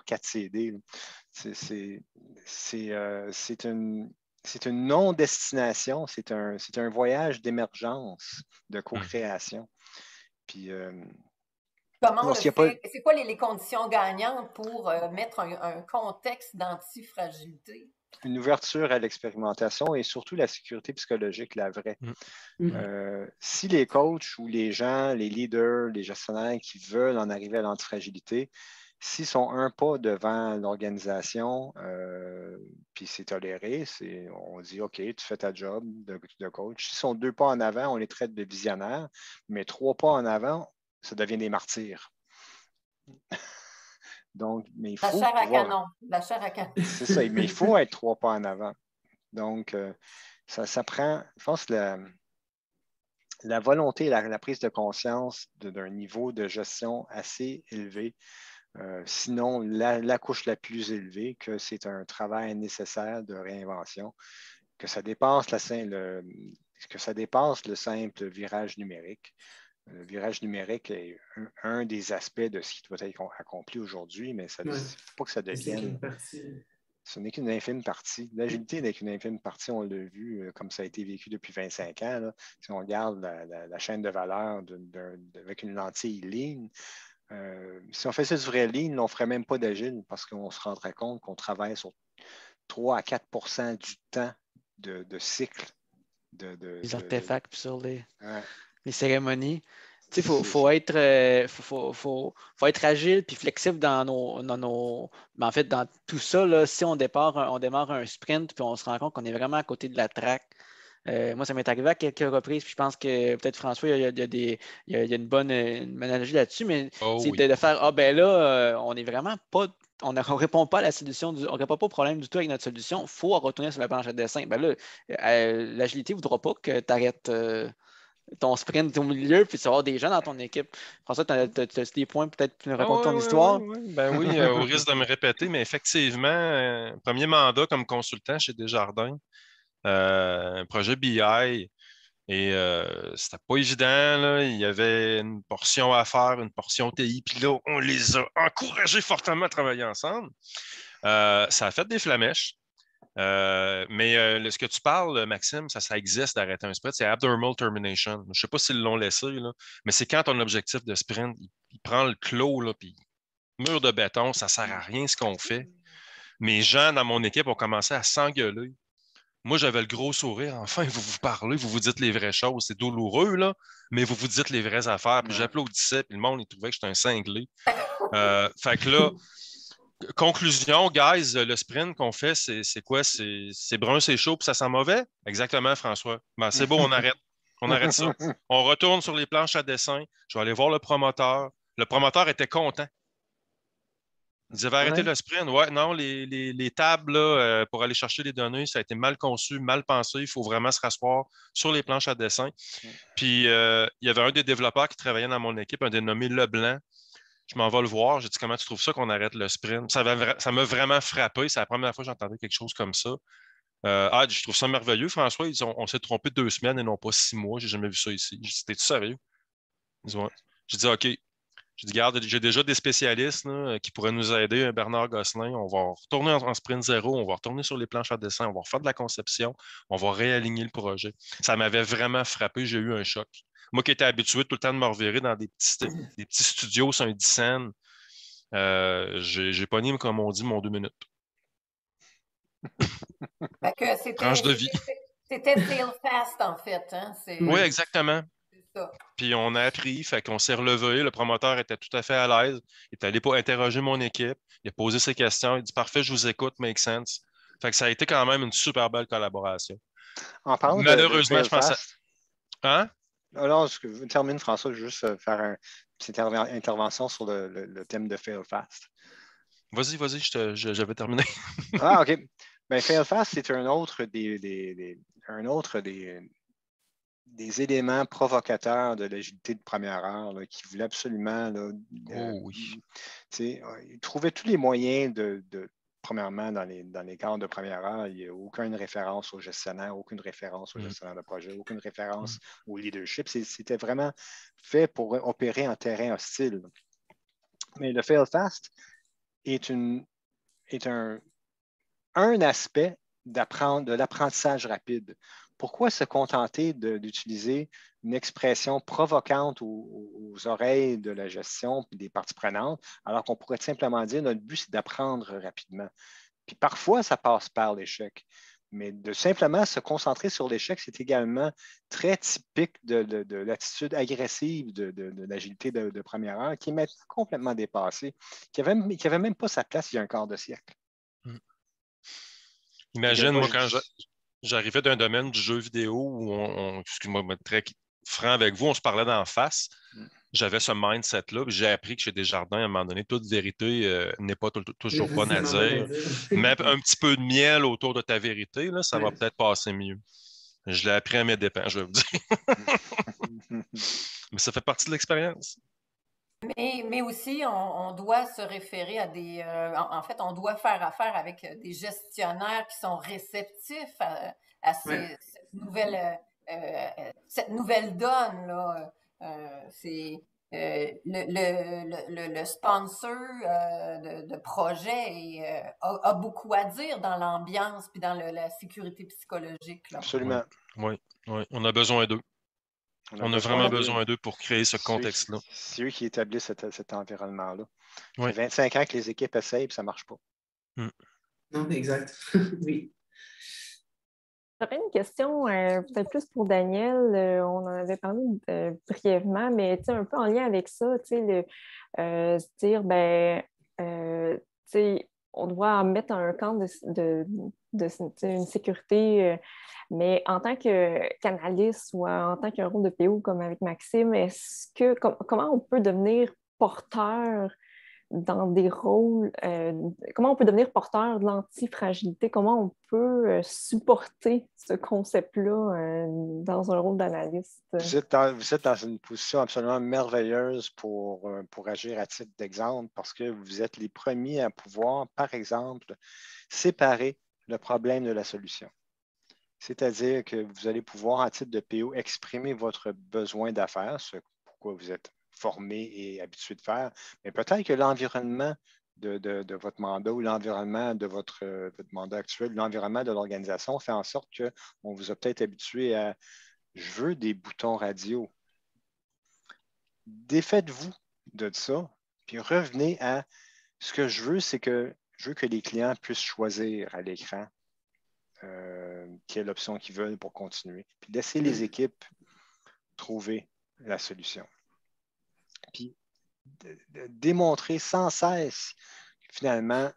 4 CD. C'est une non-destination, c'est un voyage d'émergence, de co-création. Puis, c'est quoi les conditions gagnantes pour mettre un contexte d'antifragilité? Une ouverture à l'expérimentation et surtout la sécurité psychologique, la vraie. Si les coachs ou les gens, les leaders, les gestionnaires qui veulent en arriver à l'antifragilité, s'ils sont un pas devant l'organisation, puis c'est toléré, on dit OK, tu fais ta job de coach. S'ils sont 2 pas en avant, on les traite de visionnaires, mais 3 pas en avant, ça devient des martyrs. Donc, mais il faut la chair à canon. C'est ça, mais il faut être 3 pas en avant. Donc, ça prend, je pense, la volonté et la prise de conscience d'un niveau de gestion assez élevé. Sinon, la couche la plus élevée, que c'est un travail nécessaire de réinvention, que ça dépasse le simple virage numérique. Le virage numérique est un des aspects de ce qui doit être accompli aujourd'hui, mais il ne faut pas que ça devienne. Ce n'est qu'une infime partie. L'agilité n'est qu'une infime partie, on l'a vu, comme ça a été vécu depuis 25 ans. Là. Si on regarde la chaîne de valeur avec une lentille lean, si on faisait du vrai lean, on ne ferait même pas d'agile parce qu'on se rendrait compte qu'on travaille sur 3 à 4 % du temps de cycle. Les artefacts sur les cérémonies. Il faut être agile puis flexible mais en fait, dans tout ça, là, si on démarre un sprint puis on se rend compte qu'on est vraiment à côté de la track. Moi, ça m'est arrivé à quelques reprises, puis je pense que peut-être François, il y a une bonne analogie là-dessus, mais de faire on est vraiment pas. On ne répond pas à la solution, on ne répond pas au problème du tout avec notre solution. Il faut retourner sur la planche de dessin. L'agilité ne voudra pas que tu arrêtes ton sprint au milieu, puis tu vas avoir des gens dans ton équipe. François, tu as des points, peut-être tu nous racontes ton histoire? Ben oui, au risque de me répéter, mais effectivement, premier mandat comme consultant chez Desjardins, un projet BI, et c'était pas évident, là. Il y avait une portion à faire, une portion TI, puis là, on les a encouragés fortement à travailler ensemble. Ça a fait des flamèches. Mais ce que tu parles, Maxime, ça existe d'arrêter un sprint, c'est abnormal termination. Je ne sais pas s'ils l'ont laissé, là, mais c'est quand ton objectif de sprint, il prend le clos, là, puis mur de béton, ça ne sert à rien ce qu'on fait. Mes gens dans mon équipe ont commencé à s'engueuler Moi, j'avais le gros sourire. Enfin, vous vous parlez, vous vous dites les vraies choses. C'est douloureux, là, mais vous vous dites les vraies affaires. Puis Ouais. j'applaudissais, puis le monde, il trouvait que j'étais un cinglé. Fait que là, conclusion, guys, le sprint qu'on fait, c'est quoi? C'est brun, c'est chaud, puis ça sent mauvais? Exactement, François. Ben, c'est beau, on arrête. On arrête ça. On retourne sur les planches à dessin. Je vais aller voir le promoteur. Le promoteur était content. Ils avaient arrêté Ouais. le sprint. Ouais, non, les tables là, pour aller chercher les données, ça a été mal conçu, mal pensé. Il faut vraiment se rasseoir sur les planches à dessin. Puis, il y avait un des développeurs qui travaillait dans mon équipe, un dénommé Leblanc. Je m'en vais le voir. J'ai dit, comment tu trouves ça qu'on arrête le sprint? Ça m'a vraiment frappé. C'est la première fois que j'entendais quelque chose comme ça. Je trouve ça merveilleux, François. On s'est trompé de 2 semaines et non pas 6 mois. J'ai jamais vu ça ici. J'ai dit, t'es-tu sérieux? Ils ont- J'ai dit, OK. J'ai dit, garde, j'ai déjà des spécialistes là, qui pourraient nous aider, Bernard Gosselin. On va retourner en sprint zéro, on va retourner sur les planches à dessin, on va refaire de la conception, on va réaligner le projet. Ça m'avait vraiment frappé, j'ai eu un choc. Moi qui étais habitué tout le temps de me revirer dans des petits studios sur un 10 scènes, j'ai pogné, comme on dit, mon 2 minutes. Fait que Tranche de vie. c'était fail fast, en fait. Hein? Oui, exactement. C'est ça. Puis on a appris, fait qu'on s'est relevé. Le promoteur était tout à fait à l'aise. Il est allé pour interroger mon équipe. Il a posé ses questions. Il dit parfait, je vous écoute, make sense. Fait que ça a été quand même une super belle collaboration. En parlant de Malheureusement, fail je pensais. fast, Hein? alors, je termine, François, je vais juste faire une petite intervention sur le thème de fail fast. Vas-y, j'avais terminé. Ah, OK. Ben, fail fast, c'est un autre des éléments provocateurs de l'agilité de première heure là, qui voulait absolument là, Oui. il trouvait tous les moyens premièrement, dans les cadres de première heure, il n'y a aucune référence au gestionnaire, aucune référence au gestionnaire de projet, aucune référence au leadership. C'était vraiment fait pour opérer en terrain hostile. Mais le fail fast est un aspect de l'apprentissage rapide. Pourquoi se contenter d'utiliser une expression provocante aux oreilles de la gestion et des parties prenantes, alors qu'on pourrait simplement dire notre but, c'est d'apprendre rapidement. Puis parfois, ça passe par l'échec. Mais de simplement se concentrer sur l'échec, c'est également très typique de l'attitude agressive de l'agilité de première heure, qui est maintenant complètement dépassée, qui n'avait même pas sa place il y a un quart de siècle. Imagine, moi, quand j'arrivais d'un domaine du jeu vidéo où excuse-moi, je vais être très franc avec vous, on se parlait d'en face. J'avais ce mindset-là. J'ai appris que chez Desjardins, à un moment donné, toute vérité n'est pas toujours bonne à dire. Mais un petit peu de miel autour de ta vérité, là, ça va peut-être passer mieux. Je l'ai appris à mes dépens, je vais vous dire. Mais ça fait partie de l'expérience. Mais aussi, on doit se référer à des... en fait, on doit faire affaire avec des gestionnaires qui sont réceptifs à cette nouvelle donne, là. C'est le sponsor de projet a beaucoup à dire dans l'ambiance puis dans la sécurité psychologique, là. Absolument. Oui. On a besoin d'eux. On a vraiment besoin d'eux pour créer ce contexte-là. C'est eux qui établissent cet environnement-là. Ça Oui. fait 25 ans que les équipes essayent et ça ne marche pas. Non, exact. Oui. J'aurais une question peut-être plus pour Daniel. On en avait parlé brièvement, mais un peu en lien avec ça, se dire, on doit mettre un camp une sécurité, mais en tant qu'analyste ou en tant qu'un rôle de PO comme avec Maxime, comment on peut devenir porteur dans des rôles, comment on peut devenir porteur de l'antifragilité, comment on peut supporter ce concept-là dans un rôle d'analyste? Vous êtes dans une position absolument merveilleuse pour agir à titre d'exemple parce que vous êtes les premiers à pouvoir, par exemple, séparer le problème de la solution. C'est-à-dire que vous allez pouvoir, à titre de PO, exprimer votre besoin d'affaires, ce pourquoi vous êtes formé et habitué de faire, mais peut-être que l'environnement de votre mandat ou l'environnement de votre mandat actuel, l'environnement de l'organisation fait en sorte qu'on vous a peut-être habitué à « je veux des boutons radio ». Défaites-vous de ça, puis revenez à ce que je veux, c'est que je veux que les clients puissent choisir à l'écran. quelle option qu'ils veulent pour continuer. Puis laisser les équipes trouver la solution. Puis de démontrer sans cesse, finalement,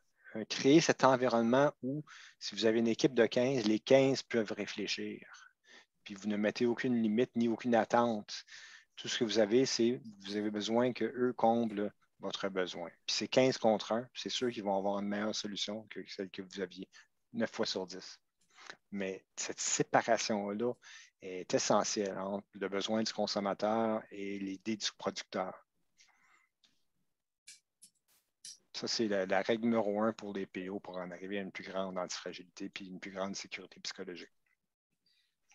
créer cet environnement où, si vous avez une équipe de 15, les 15 peuvent réfléchir. Puis vous ne mettez aucune limite ni aucune attente. Tout ce que vous avez, c'est vous avez besoin qu'eux comblent votre besoin. Puis c'est 15 contre 1, c'est sûr qu'ils vont avoir une meilleure solution que celle que vous aviez 9 fois sur 10. Mais cette séparation-là est essentielle entre le besoin du consommateur et l'idée du producteur. Ça, c'est la règle numéro 1 pour les PO pour en arriver à une plus grande antifragilité et une plus grande sécurité psychologique.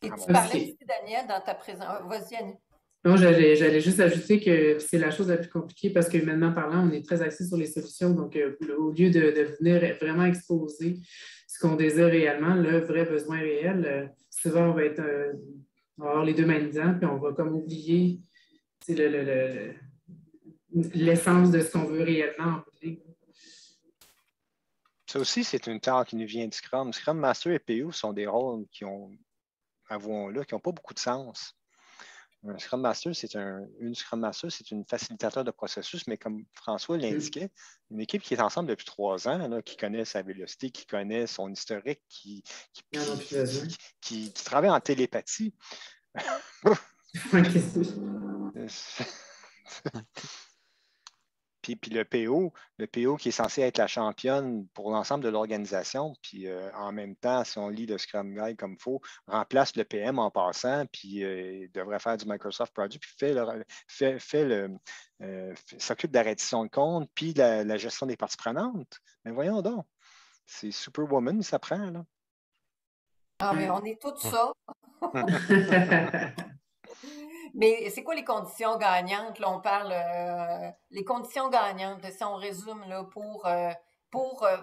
Et tu parlais aussi, Daniel, dans ta présentation. Vas-y, Annie. Non, j'allais juste ajouter que c'est la chose la plus compliquée parce que humainement parlant, on est très axé sur les solutions. Donc, au lieu de venir vraiment exposer ce qu'on désire réellement, le vrai besoin réel, souvent, on va avoir les deux mains dedans, puis on va comme oublier l'essence de ce qu'on veut réellement en public. Ça aussi, c'est une tare qui nous vient du Scrum. Scrum Master et PO sont des rôles qui ont, avouons-le, qui n'ont pas beaucoup de sens. Un Scrum Master, une Scrum Master, c'est une facilitateur de processus, mais comme François l'indiquait, une équipe qui est ensemble depuis 3 ans, là, qui connaît sa vélocité, qui connaît son historique, qui travaille en télépathie. Puis le PO qui est censé être la championne pour l'ensemble de l'organisation, puis en même temps, si on lit le Scrum Guide comme il faut, remplace le PM en passant, puis il devrait faire du Microsoft Project, puis s'occupe de la reddition de compte, puis la gestion des parties prenantes. Mais voyons donc, c'est Superwoman, ça prend, là. Ah, mais on est tous ça. Mais c'est quoi les conditions gagnantes? Là, on parle les conditions gagnantes, si on résume là, pour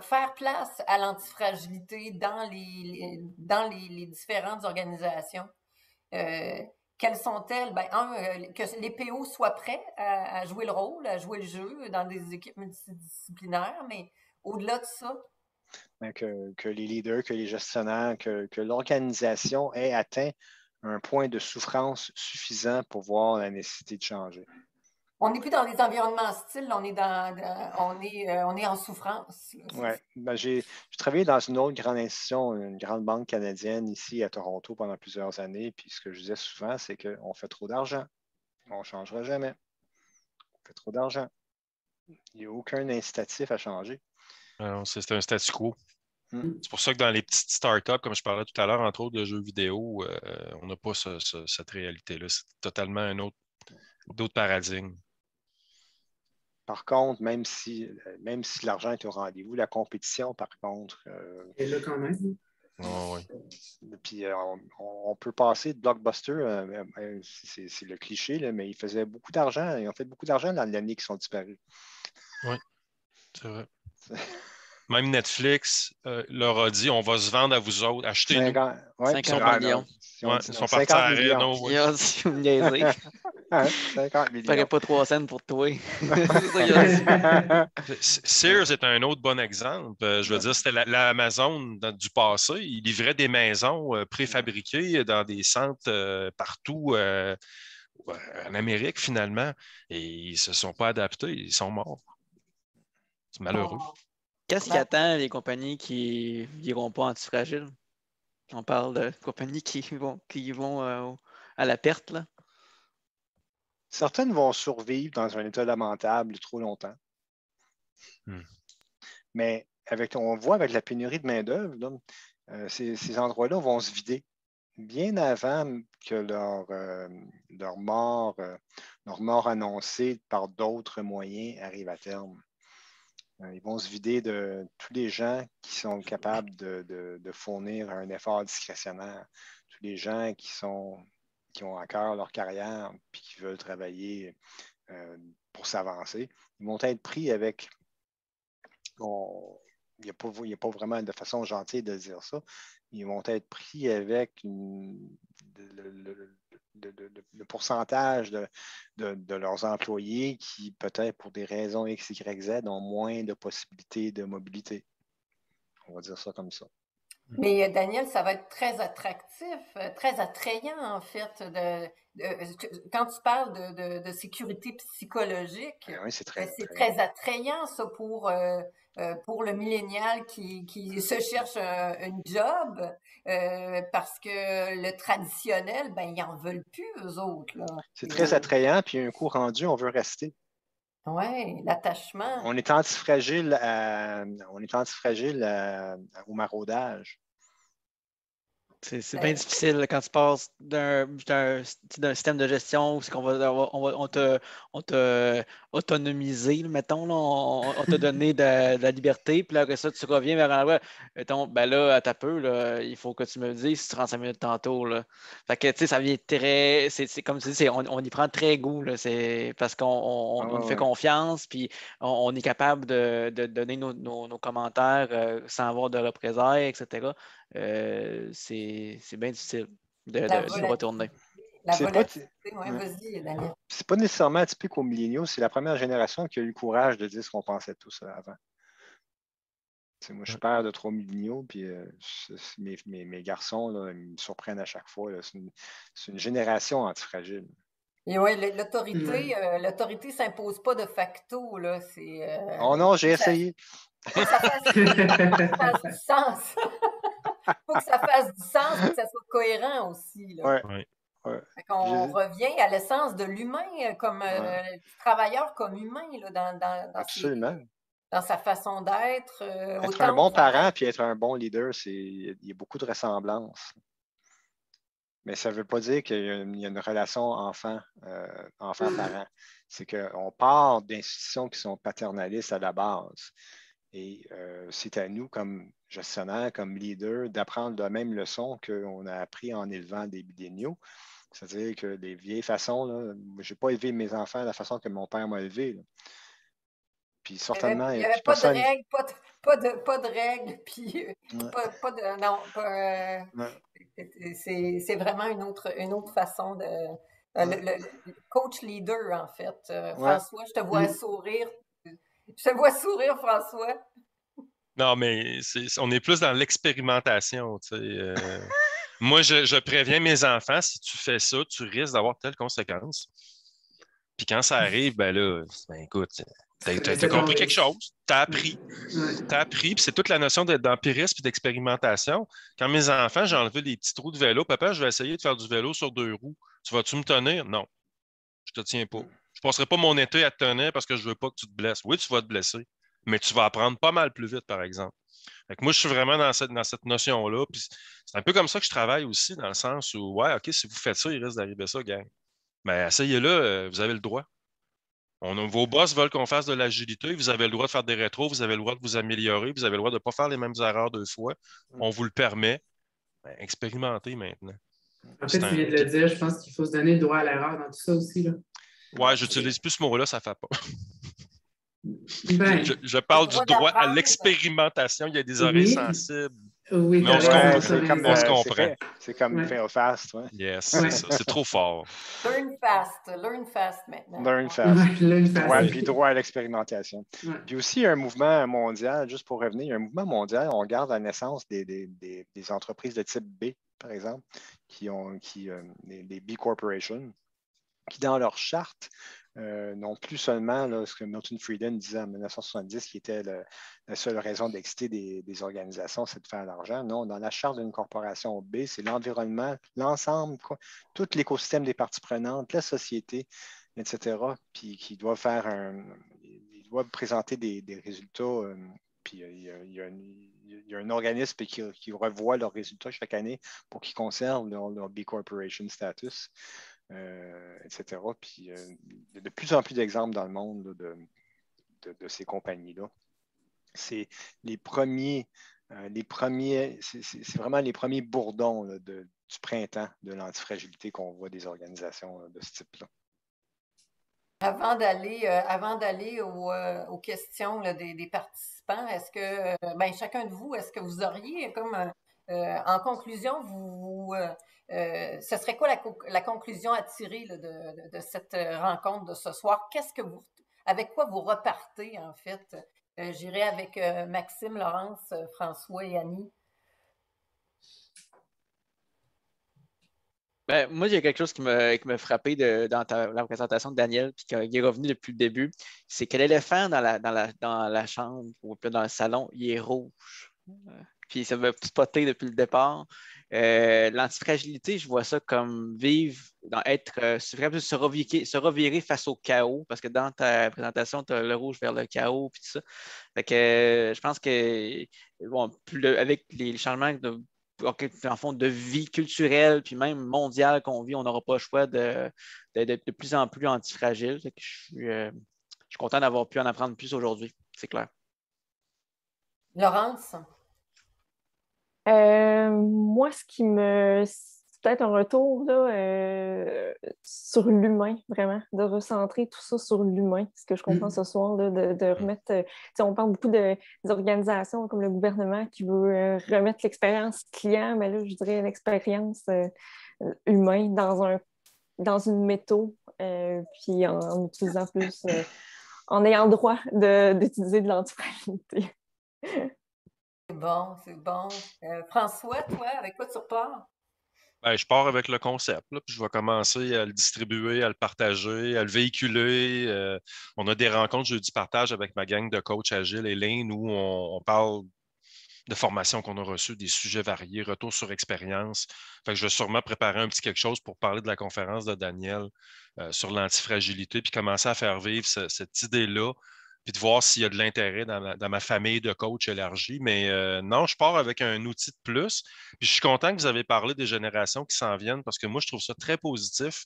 faire place à l'antifragilité dans les différentes organisations. Quelles sont-elles? Ben, que les PO soient prêts à jouer le rôle, à jouer le jeu dans des équipes multidisciplinaires, mais au-delà de ça. Que les leaders, que les gestionnaires, que l'organisation ait atteint un point de souffrance suffisant pour voir la nécessité de changer. On n'est plus dans les environnements hostiles, on est en souffrance. Oui. Ben, j'ai travaillé dans une autre grande institution, une grande banque canadienne ici à Toronto pendant plusieurs années. Puis ce que je disais souvent, c'est qu'on fait trop d'argent. On ne changera jamais. On fait trop d'argent. Il n'y a aucun incitatif à changer. C'est un statu quo. C'est pour ça que dans les petites startups, comme je parlais tout à l'heure, entre autres de jeux vidéo, on n'a pas cette réalité-là. C'est totalement un autre paradigme. Par contre, même si l'argent est au rendez-vous, la compétition, par contre. Et là, quand même. Oh, oui. Puis on peut passer de Blockbuster, c'est le cliché, là, mais ils faisaient beaucoup d'argent. Ils ont fait beaucoup d'argent dans l'année qui sont disparus. Oui, c'est vrai. Même Netflix leur a dit on va se vendre à vous autres, achetez-nous. 50 millions. Ils sont partis à Renault. Ils ont dit, vous me niaisez. 50 millions. Je ne ferais pas 3 cents pour toi. Sears est un autre bon exemple. Je veux dire, c'était l'Amazon du passé. Ils livraient des maisons préfabriquées dans des centres partout en Amérique, finalement. Et ils ne se sont pas adaptés. Ils sont morts. C'est malheureux. Qu'est-ce qui attend les compagnies qui n'iront pas antifragiles? On parle de compagnies qui vont à la perte, là. Certaines vont survivre dans un état lamentable trop longtemps. Mais on voit avec la pénurie de main-d'œuvre, ces endroits-là vont se vider bien avant que leur mort annoncée par d'autres moyens arrive à terme. Ils vont se vider de tous les gens qui sont capables de fournir un effort discrétionnaire, tous les gens qui ont à cœur leur carrière et qui veulent travailler pour s'avancer. Ils vont être pris avec... Il n'y a pas vraiment de façon gentille de dire ça. Ils vont être pris avec le pourcentage de leurs employés qui, peut-être pour des raisons X, Y, Z, ont moins de possibilités de mobilité. On va dire ça comme ça. Mais Daniel, ça va être très attractif, très attrayant en fait. Quand tu parles de sécurité psychologique, Oui, c'est très c'est attrayant. très attrayant ça pour le millénial qui se cherche un job parce que le traditionnel, ben ils en veulent plus eux autres là. C'est très attrayant, puis un coup rendu, on veut rester. Ouais, l'attachement. On est antifragile au maraudage. C'est bien difficile là, quand tu passes d'un système de gestion où c'est qu'on va, on t'a autonomisé, mettons, là, on t'a donné de la liberté, puis là, après ça, tu reviens vers un endroit, mettons, ben là, à ta peu, là, il faut que tu me dises si tu rentres 5 minutes tantôt. Là. Fait que, tu sais, ça vient très. C'est comme tu dis, on y prend très goût, là, c'est parce qu'on nous fait confiance, puis on est capable de donner nos commentaires sans avoir de représailles, etc. C'est bien difficile de retourner. La C'est volatilité, vas-y, Daniel. C'est pas nécessairement atypique aux milléniaux, c'est la première génération qui a eu le courage de dire ce qu'on pensait tous avant. Moi, je suis père de 3 milléniaux, puis mes garçons là, ils me surprennent à chaque fois. C'est une génération antifragile. Et oui, l'autorité s'impose pas de facto, là. Oh non, j'ai essayé. Faut que ça fasse du sens. Faut que ça fasse du sens et que ça soit cohérent aussi. Là. Ouais. On revient à l'essence de l'humain, comme du travailleur comme humain, là, Absolument. dans sa façon d'être. Être un bon parent puis être un bon leader, il y a beaucoup de ressemblances. Mais ça ne veut pas dire qu'il y a une relation enfant-parent. C'est qu'on part d'institutions qui sont paternalistes à la base. Et c'est à nous, comme gestionnaires, comme leaders, d'apprendre la même leçon qu'on a appris en élevant des milléniaux. C'est-à-dire que les vieilles façons, je n'ai pas élevé mes enfants de la façon que mon père m'a élevé. Là. Puis certainement, il n'y avait pas de règles, pas de règles, puis pas de. Non, c'est vraiment une autre façon de. Le coach leader, en fait. François, je te vois sourire. Je te vois sourire, François. Non, mais on est plus dans l'expérimentation. Moi, je préviens mes enfants, si tu fais ça, tu risques d'avoir telle conséquence. Puis quand ça arrive, ben là, écoute, t'as compris quelque chose, t'as appris. T'as appris, puis c'est toute la notion d'empirisme et d'expérimentation. Quand mes enfants, j'ai enlevé des petits trous de vélo, papa, je vais essayer de faire du vélo sur 2 roues. Tu vas-tu me tenir? Non, je te tiens pas. Je passerai pas mon été à te tenir parce que je veux pas que tu te blesses. Oui, tu vas te blesser, mais tu vas apprendre pas mal plus vite, par exemple. Fait que moi, je suis vraiment dans cette notion-là. Puis c'est un peu comme ça que je travaille aussi, dans le sens où, ouais, OK, si vous faites ça, il risque d'arriver ça, gang. Mais essayez-le, vous avez le droit. Vos boss veulent qu'on fasse de l'agilité, vous avez le droit de faire des rétros, vous avez le droit de vous améliorer, vous avez le droit de ne pas faire les mêmes erreurs 2 fois. On vous le permet. Ben, expérimentez maintenant. En fait, tu viens de le dire, je pense qu'il faut se donner le droit à l'erreur dans tout ça aussi. Là. Ouais, j'utilise plus ce mot-là, ça ne fait pas. Ben, je parle du droit à l'expérimentation. Il y a des oreilles sensibles. Oui, mais on se comprend. C'est comme fail fast. Ouais. Yes, c'est ça. C'est trop fort. Learn fast maintenant. Learn fast. Learn fast. Ouais, puis droit à l'expérimentation. Ouais. Puis aussi, il y a un mouvement mondial, juste pour revenir, il y a un mouvement mondial, on regarde la naissance des entreprises de type B, par exemple, des B Corporations, qui dans leur charte non plus seulement là, ce que Milton Friedman disait en 1970, qui était la seule raison d'exister des organisations, c'est de faire de l'argent. Non, dans la charte d'une corporation B, c'est l'environnement, l'ensemble, tout l'écosystème des parties prenantes, la société, etc., puis qui doit ils doivent présenter des résultats, puis il y a un organisme qui revoit leurs résultats chaque année pour qu'ils conservent leur B Corporation status. Etc. Puis il y a de plus en plus d'exemples dans le monde là, de ces compagnies-là. C'est les premiers, c'est vraiment les premiers bourdons là, du printemps de l'antifragilité qu'on voit des organisations de ce type-là. Avant d'aller aux questions là, des participants, est-ce que chacun de vous, est-ce que vous auriez comme en conclusion, ce serait quoi la conclusion à tirer là, de cette rencontre de ce soir? Avec quoi vous repartez, en fait? J'irai avec Maxime, Laurence, François et Annie. Ben, moi, il y a quelque chose qui m'a frappé dans la présentation de Daniel, puis qui est revenu depuis le début, c'est que l'éléphant dans la chambre ou puis dans le salon, il est rouge. Puis ça m'a spoté depuis le départ. L'antifragilité, je vois ça comme vivre, c'est vraiment se revirer face au chaos, parce que dans ta présentation, tu as le rouge vers le chaos, puis tout ça. Fait que je pense que bon, avec les changements en fond, de vie culturelle, puis même mondiale qu'on vit, on n'aura pas le choix d'être de plus en plus antifragile. Fait que je suis content d'avoir pu en apprendre plus aujourd'hui, c'est clair. Laurence? Moi, c'est peut-être un retour là, sur l'humain, vraiment, de recentrer tout ça sur l'humain, ce que je comprends ce soir, là, de remettre, tu sais, on parle beaucoup des organisations comme le gouvernement qui veut remettre l'expérience client, mais là, je dirais l'expérience humaine dans une métaux, puis en utilisant plus, en ayant le droit d'utiliser de l'antifragilité. C'est bon, c'est bon. François, toi, avec quoi tu repars? Ben, je pars avec le concept, là, puis je vais commencer à le distribuer, à le partager, à le véhiculer. On a des rencontres jeudi partage avec ma gang de coachs agiles et Lean où on parle de formations qu'on a reçues, des sujets variés, retour sur expérience. Fait que je vais sûrement préparer un petit quelque chose pour parler de la conférence de Daniel sur l'antifragilité, puis commencer à faire vivre cette idée-là, puis de voir s'il y a de l'intérêt dans ma famille de coachs élargie. Mais non, je pars avec un outil de plus. Puis je suis content que vous avez parlé des générations qui s'en viennent parce que moi, je trouve ça très positif.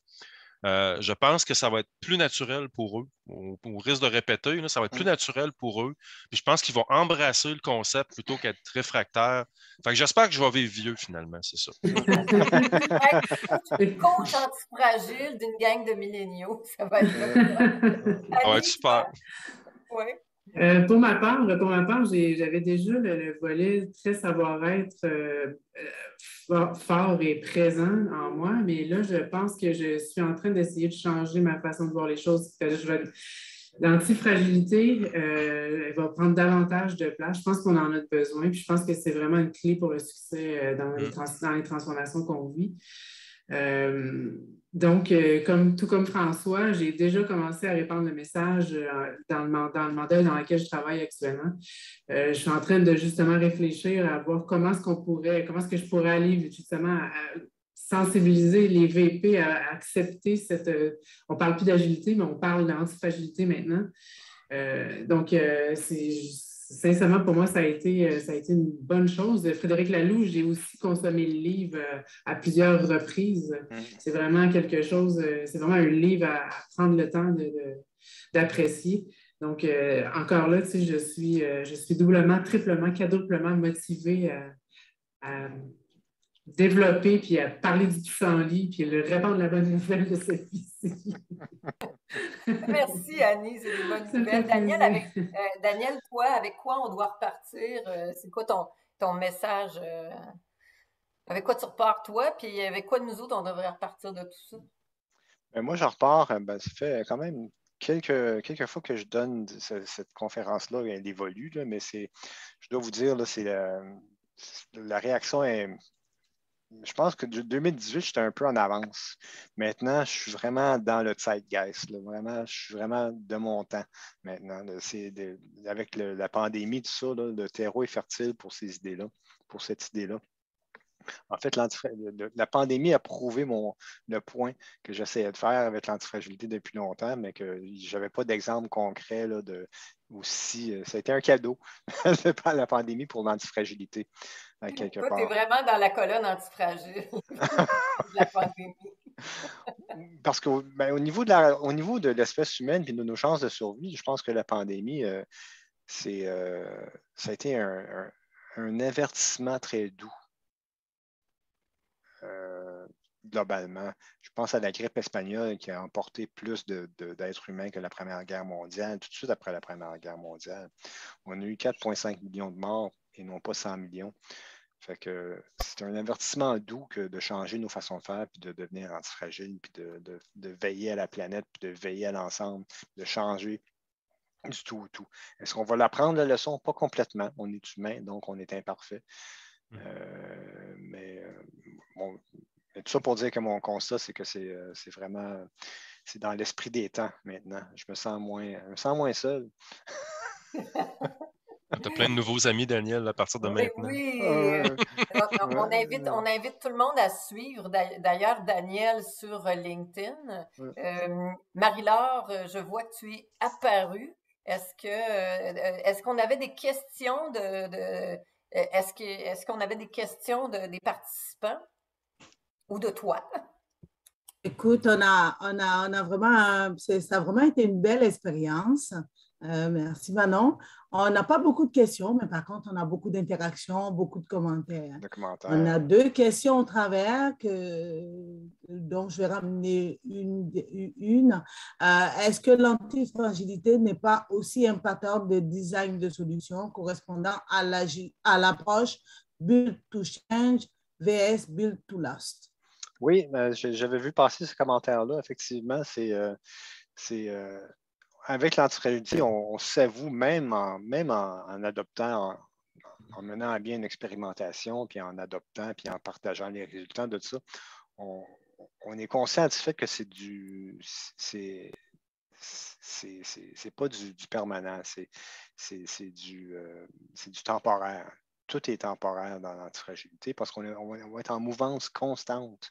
Je pense que ça va être plus naturel pour eux. Au risque de répéter, là, ça va être plus naturel pour eux. Puis je pense qu'ils vont embrasser le concept plutôt qu'être réfractaires. Fait que j'espère que je vais vivre vieux finalement, c'est ça. Coach antifragile d'une gang de milléniaux, ça va être Ça va être super. Oui. Pour ma part, j'avais déjà le volet très savoir-être fort et présent en moi, mais là, je pense que je suis en train d'essayer de changer ma façon de voir les choses. L'antifragilité, elle va prendre davantage de place. Je pense qu'on en a besoin, puis je pense que c'est vraiment une clé pour le succès dans les transformations qu'on vit. Donc, tout comme François, j'ai déjà commencé à répandre le message dans le mandat dans lequel je travaille actuellement. Je suis en train de justement réfléchir à voir comment est-ce que je pourrais aller justement à sensibiliser les VP à accepter on ne parle plus d'agilité, mais on parle d'antifragilité maintenant. Donc, sincèrement, pour moi, ça a été une bonne chose. Frédéric Laloux, j'ai aussi consommé le livre à plusieurs reprises. C'est vraiment quelque chose, c'est vraiment un livre à prendre le temps d'apprécier. Donc, encore là, tu sais, je suis doublement, triplement, quadruplement motivée à développer, puis à parler du pissenlit, puis à répandre la bonne nouvelle de cette vie-ci. Merci, Annie, c'est des bonnes nouvelles. Daniel, toi, avec quoi on doit repartir? C'est quoi ton message? Avec quoi tu repars, toi? Puis avec quoi nous autres, on devrait repartir de tout ça? Moi, je repars, ça fait quand même quelques fois que je donne cette conférence-là, elle évolue, là, mais je dois vous dire, là, la réaction est. Je pense que 2018, j'étais un peu en avance. Maintenant, je suis vraiment dans le zeitgeist. Là. Vraiment, je suis vraiment de mon temps maintenant. Là. Avec la pandémie, tout ça, là, le terreau est fertile pour ces idées-là, pour cette idée-là. En fait, la pandémie a prouvé le point que j'essayais de faire avec l'antifragilité depuis longtemps, mais que je n'avais pas d'exemple concret là, aussi. Ça a été un cadeau de la pandémie pour l'antifragilité, quelque Toi, tu es part. vraiment dans la colonne antifragile de la pandémie. Parce qu'au niveau de l'espèce humaine et de nos chances de survie, je pense que la pandémie, ça a été un avertissement très doux. Globalement. Je pense à la grippe espagnole qui a emporté plus d'êtres humains que la Première Guerre mondiale, tout de suite après la Première Guerre mondiale. On a eu 4,5 millions de morts et non pas 100 millions. Fait que c'est un avertissement doux que de changer nos façons de faire, puis de devenir antifragile, puis de veiller à la planète, puis de veiller à l'ensemble, de changer du tout au tout. Est-ce qu'on va l'apprendre la leçon? Pas complètement. On est humain, donc on est imparfait. Mais bon, Mais tout ça pour dire que mon constat, c'est que c'est vraiment c'est dans l'esprit des temps maintenant. Je me sens moins seul. Tu as plein de nouveaux amis, Daniel, à partir de Oui, maintenant. oui. Ouais, On invite tout le monde à suivre d'ailleurs Daniel sur LinkedIn. Marie-Laure, je vois que tu es apparue. Est-ce qu'on avait des questions est-ce qu'on avait des questions des participants ou de toi? Écoute, on a vraiment, ça a vraiment été une belle expérience. Merci Manon. On n'a pas beaucoup de questions, mais par contre, on a beaucoup d'interactions, beaucoup de commentaires. de On a commentaires. 2 questions au travers dont je vais ramener une. Est-ce que l'antifragilité n'est pas aussi un pattern de design de solutions correspondant à l'approche build to change vs build to last? Oui, j'avais vu passer ce commentaire-là. Effectivement, avec l'antifragilité, on s'avoue même en adoptant, en menant à bien une expérimentation, puis en adoptant, puis en partageant les résultats de ça, on est conscient du fait que c'est pas du permanent, c'est du temporaire. Tout est temporaire dans l'antifragilité parce qu'on va être en mouvance constante.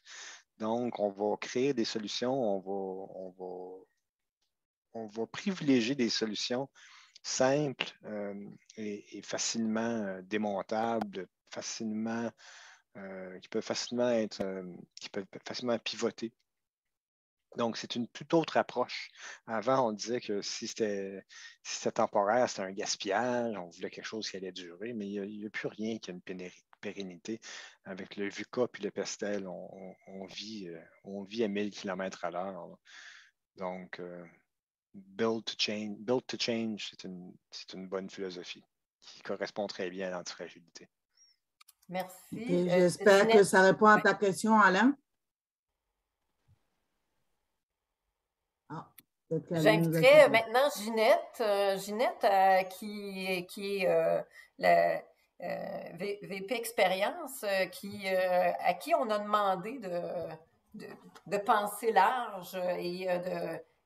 Donc, on va créer des solutions, on va privilégier des solutions simples et facilement démontables, qui peuvent facilement pivoter. Donc, c'est une toute autre approche. Avant, on disait que si c'était temporaire, c'était un gaspillage, on voulait quelque chose qui allait durer, mais il n'y a plus rien qui a une pérennité. Avec le VUCA puis le Pestel, on vit à 1000 km à l'heure. Donc, build to change, c'est une bonne philosophie qui correspond très bien à l'antifragilité. Merci. J'espère que Ginette, ça répond à ta question, Alain. Peut-être qu'elle nous a j'inviterai quittés. maintenant Ginette qui est la VP Expérience, à qui on a demandé de penser large et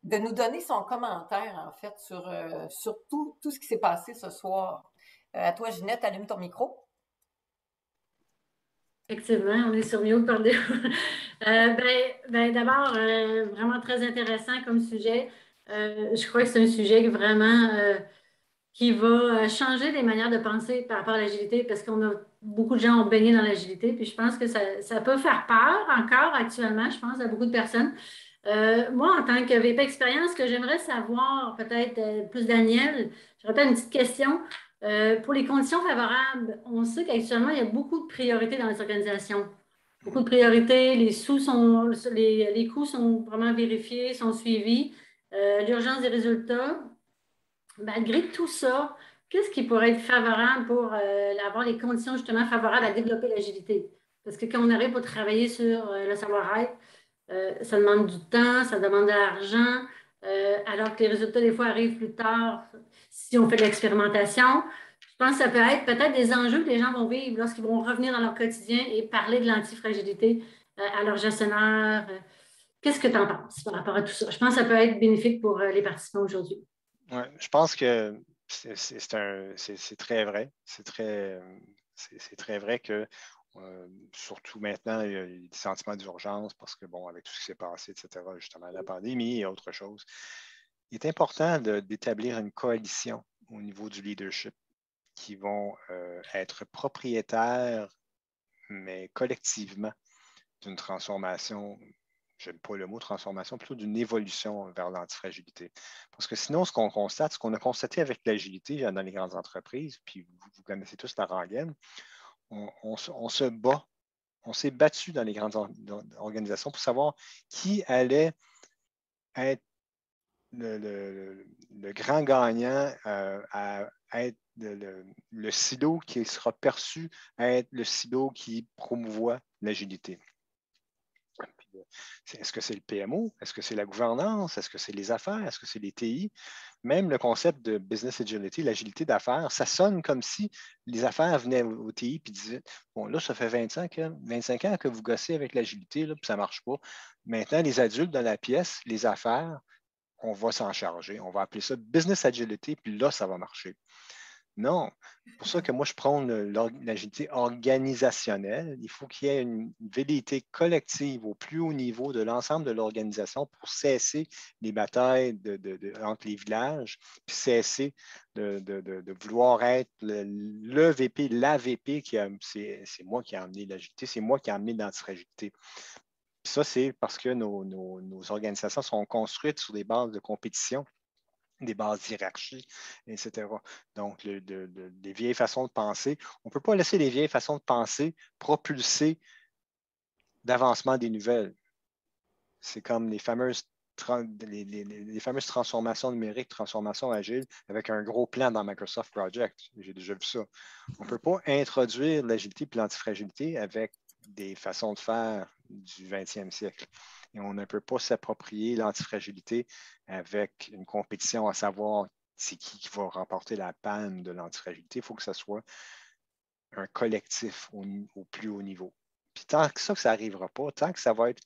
de nous donner son commentaire, en fait, sur tout ce qui s'est passé ce soir. À toi, Ginette, allume ton micro. Effectivement, on est sur mute par défaut. D'abord, vraiment très intéressant comme sujet. Je crois que c'est un sujet vraiment qui va changer les manières de penser par rapport à l'agilité parce qu'on a beaucoup de gens ont baigné dans l'agilité. Puis je pense que ça peut faire peur encore actuellement, je pense, à beaucoup de personnes. Moi, en tant que VP Expérience, ce que j'aimerais savoir, peut-être plus Daniel, j'aurais peut-être une petite question. Pour les conditions favorables, on sait qu'actuellement, il y a beaucoup de priorités dans les organisations. Beaucoup de priorités, les coûts sont vraiment vérifiés, sont suivis. L'urgence des résultats. Malgré tout ça, qu'est-ce qui pourrait être favorable pour avoir les conditions justement favorables à développer l'agilité? Parce que quand on arrive pour travailler sur le savoir-être, ça demande du temps, ça demande de l'argent, alors que les résultats, des fois, arrivent plus tard si on fait de l'expérimentation. Je pense que ça peut être peut-être des enjeux que les gens vont vivre lorsqu'ils vont revenir dans leur quotidien et parler de l'antifragilité à leur gestionnaire. Qu'est-ce que tu en penses par rapport à tout ça? Je pense que ça peut être bénéfique pour les participants aujourd'hui. Ouais, je pense que c'est très vrai. C'est très vrai que, surtout maintenant, il y a des sentiments d'urgence parce que, bon, avec tout ce qui s'est passé, etc., justement, la pandémie et autre chose, il est important d'établir une coalition au niveau du leadership qui vont être propriétaires, mais collectivement, d'une transformation. J'aime pas le mot transformation, plutôt d'une évolution vers l'antifragilité. Parce que sinon, ce qu'on a constaté avec l'agilité dans les grandes entreprises, puis vous connaissez tous la rengaine, on se bat, on s'est battu dans les grandes organisations pour savoir qui allait être le grand gagnant à être le silo qui sera perçu à être le silo qui promouvoit l'agilité. Est-ce que c'est le PMO? Est-ce que c'est la gouvernance? Est-ce que c'est les affaires? Est-ce que c'est les TI? Même le concept de business agility, l'agilité d'affaires, ça sonne comme si les affaires venaient au TI et disaient, bon, là, ça fait 25 ans que vous gossez avec l'agilité, puis ça ne marche pas. Maintenant, les adultes dans la pièce, les affaires, on va s'en charger. On va appeler ça business agility, puis là, ça va marcher. Non. C'est pour ça que moi, je prends l'agilité organisationnelle. Il faut qu'il y ait une velléité collective au plus haut niveau de l'ensemble de l'organisation pour cesser les batailles entre les villages, puis cesser de vouloir être le VP, la VP, c'est moi qui ai amené l'agilité, c'est moi qui ai amené l'antifragilité. Ça, c'est parce que nos organisations sont construites sur des bases de compétition, des bases d'hierarchie, etc. Donc, des vieilles façons de penser. On ne peut pas laisser les vieilles façons de penser propulser d'avancement des nouvelles. C'est comme les fameuses transformations numériques, transformations agiles, avec un gros plan dans Microsoft Project. J'ai déjà vu ça. On ne peut pas introduire l'agilité et l'antifragilité avec des façons de faire du 20e siècle. Et on ne peut pas s'approprier l'antifragilité avec une compétition à savoir c'est qui va remporter la palme de l'antifragilité. Il faut que ce soit un collectif au plus haut niveau. Puis tant que ça n'arrivera pas, tant que ça va être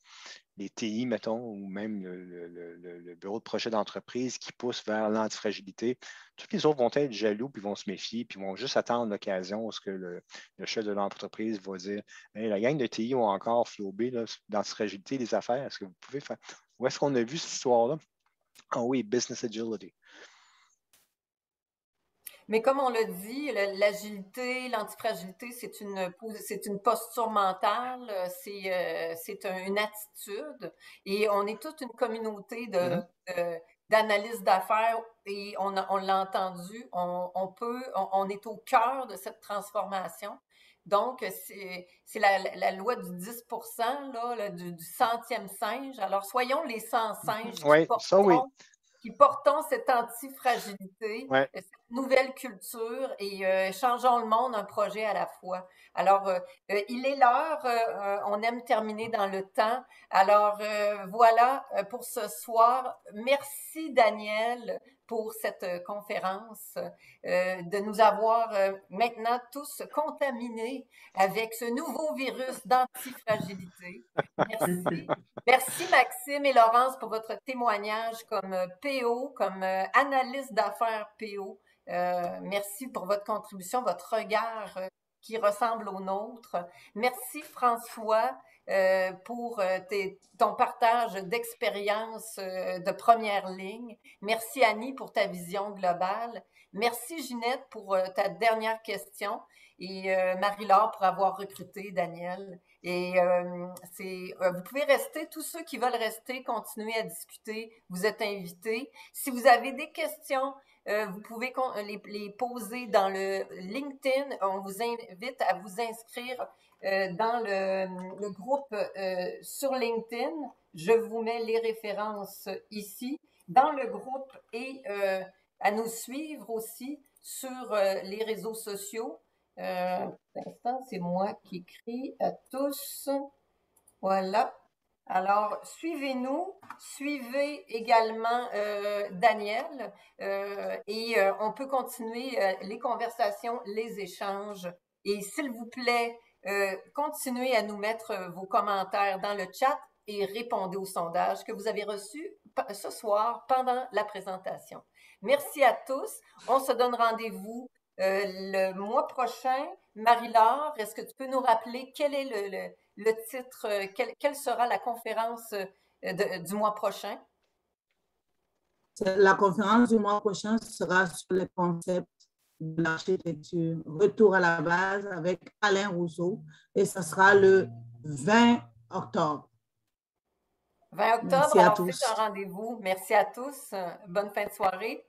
les TI, mettons, ou même le bureau de projet d'entreprise qui pousse vers l'antifragilité, tous les autres vont être jaloux, puis vont se méfier, puis vont juste attendre l'occasion où ce que le chef de l'entreprise va dire hey, la gang de TI ont encore flobé l'antifragilité des affaires. Est-ce que vous pouvez faire. Où est-ce qu'on a vu cette histoire-là? Ah oui, business agility. Mais comme on l'a dit, l'agilité, l'antifragilité, c'est une posture mentale, c'est une attitude. Et on est toute une communauté d'analyse d'affaires et on l'a entendu, on est au cœur de cette transformation. Donc, c'est la loi du 10%, du centième singe. Alors, soyons les 100 singes qui portons cette antifragilité, cette nouvelle culture et changeons le monde un projet à la fois. Alors, il est l'heure, on aime terminer dans le temps. Alors, voilà pour ce soir. Merci Daniel pour cette conférence, de nous avoir maintenant tous contaminés avec ce nouveau virus d'antifragilité. Merci. Merci Maxime et Laurence pour votre témoignage comme PO, comme analyste d'affaires PO. Merci pour votre contribution, votre regard qui ressemble au nôtre. Merci François pour ton partage d'expérience de première ligne. Merci Annie pour ta vision globale. Merci Ginette pour ta dernière question et Marie-Laure pour avoir recruté Daniel. Et vous pouvez rester, tous ceux qui veulent rester, continuer à discuter, vous êtes invités. Si vous avez des questions, vous pouvez les poser dans le LinkedIn. On vous invite à vous inscrire dans le groupe sur LinkedIn. Je vous mets les références ici dans le groupe et à nous suivre aussi sur les réseaux sociaux. Pour l'instant, c'est moi qui écris à tous. Voilà. Alors, suivez-nous, suivez également Daniel et on peut continuer les conversations, les échanges. Et s'il vous plaît, continuez à nous mettre vos commentaires dans le chat et répondez au sondage que vous avez reçu ce soir pendant la présentation. Merci à tous. On se donne rendez-vous le mois prochain. Marie-Laure, est-ce que tu peux nous rappeler quel est le titre, quelle sera la conférence du mois prochain? La conférence du mois prochain sera sur le concept de l'architecture, retour à la base avec Alain Rousseau et ce sera le 20 octobre. 20 octobre, Merci à alors tous. faites un rendez-vous. Merci à tous. Bonne fin de soirée.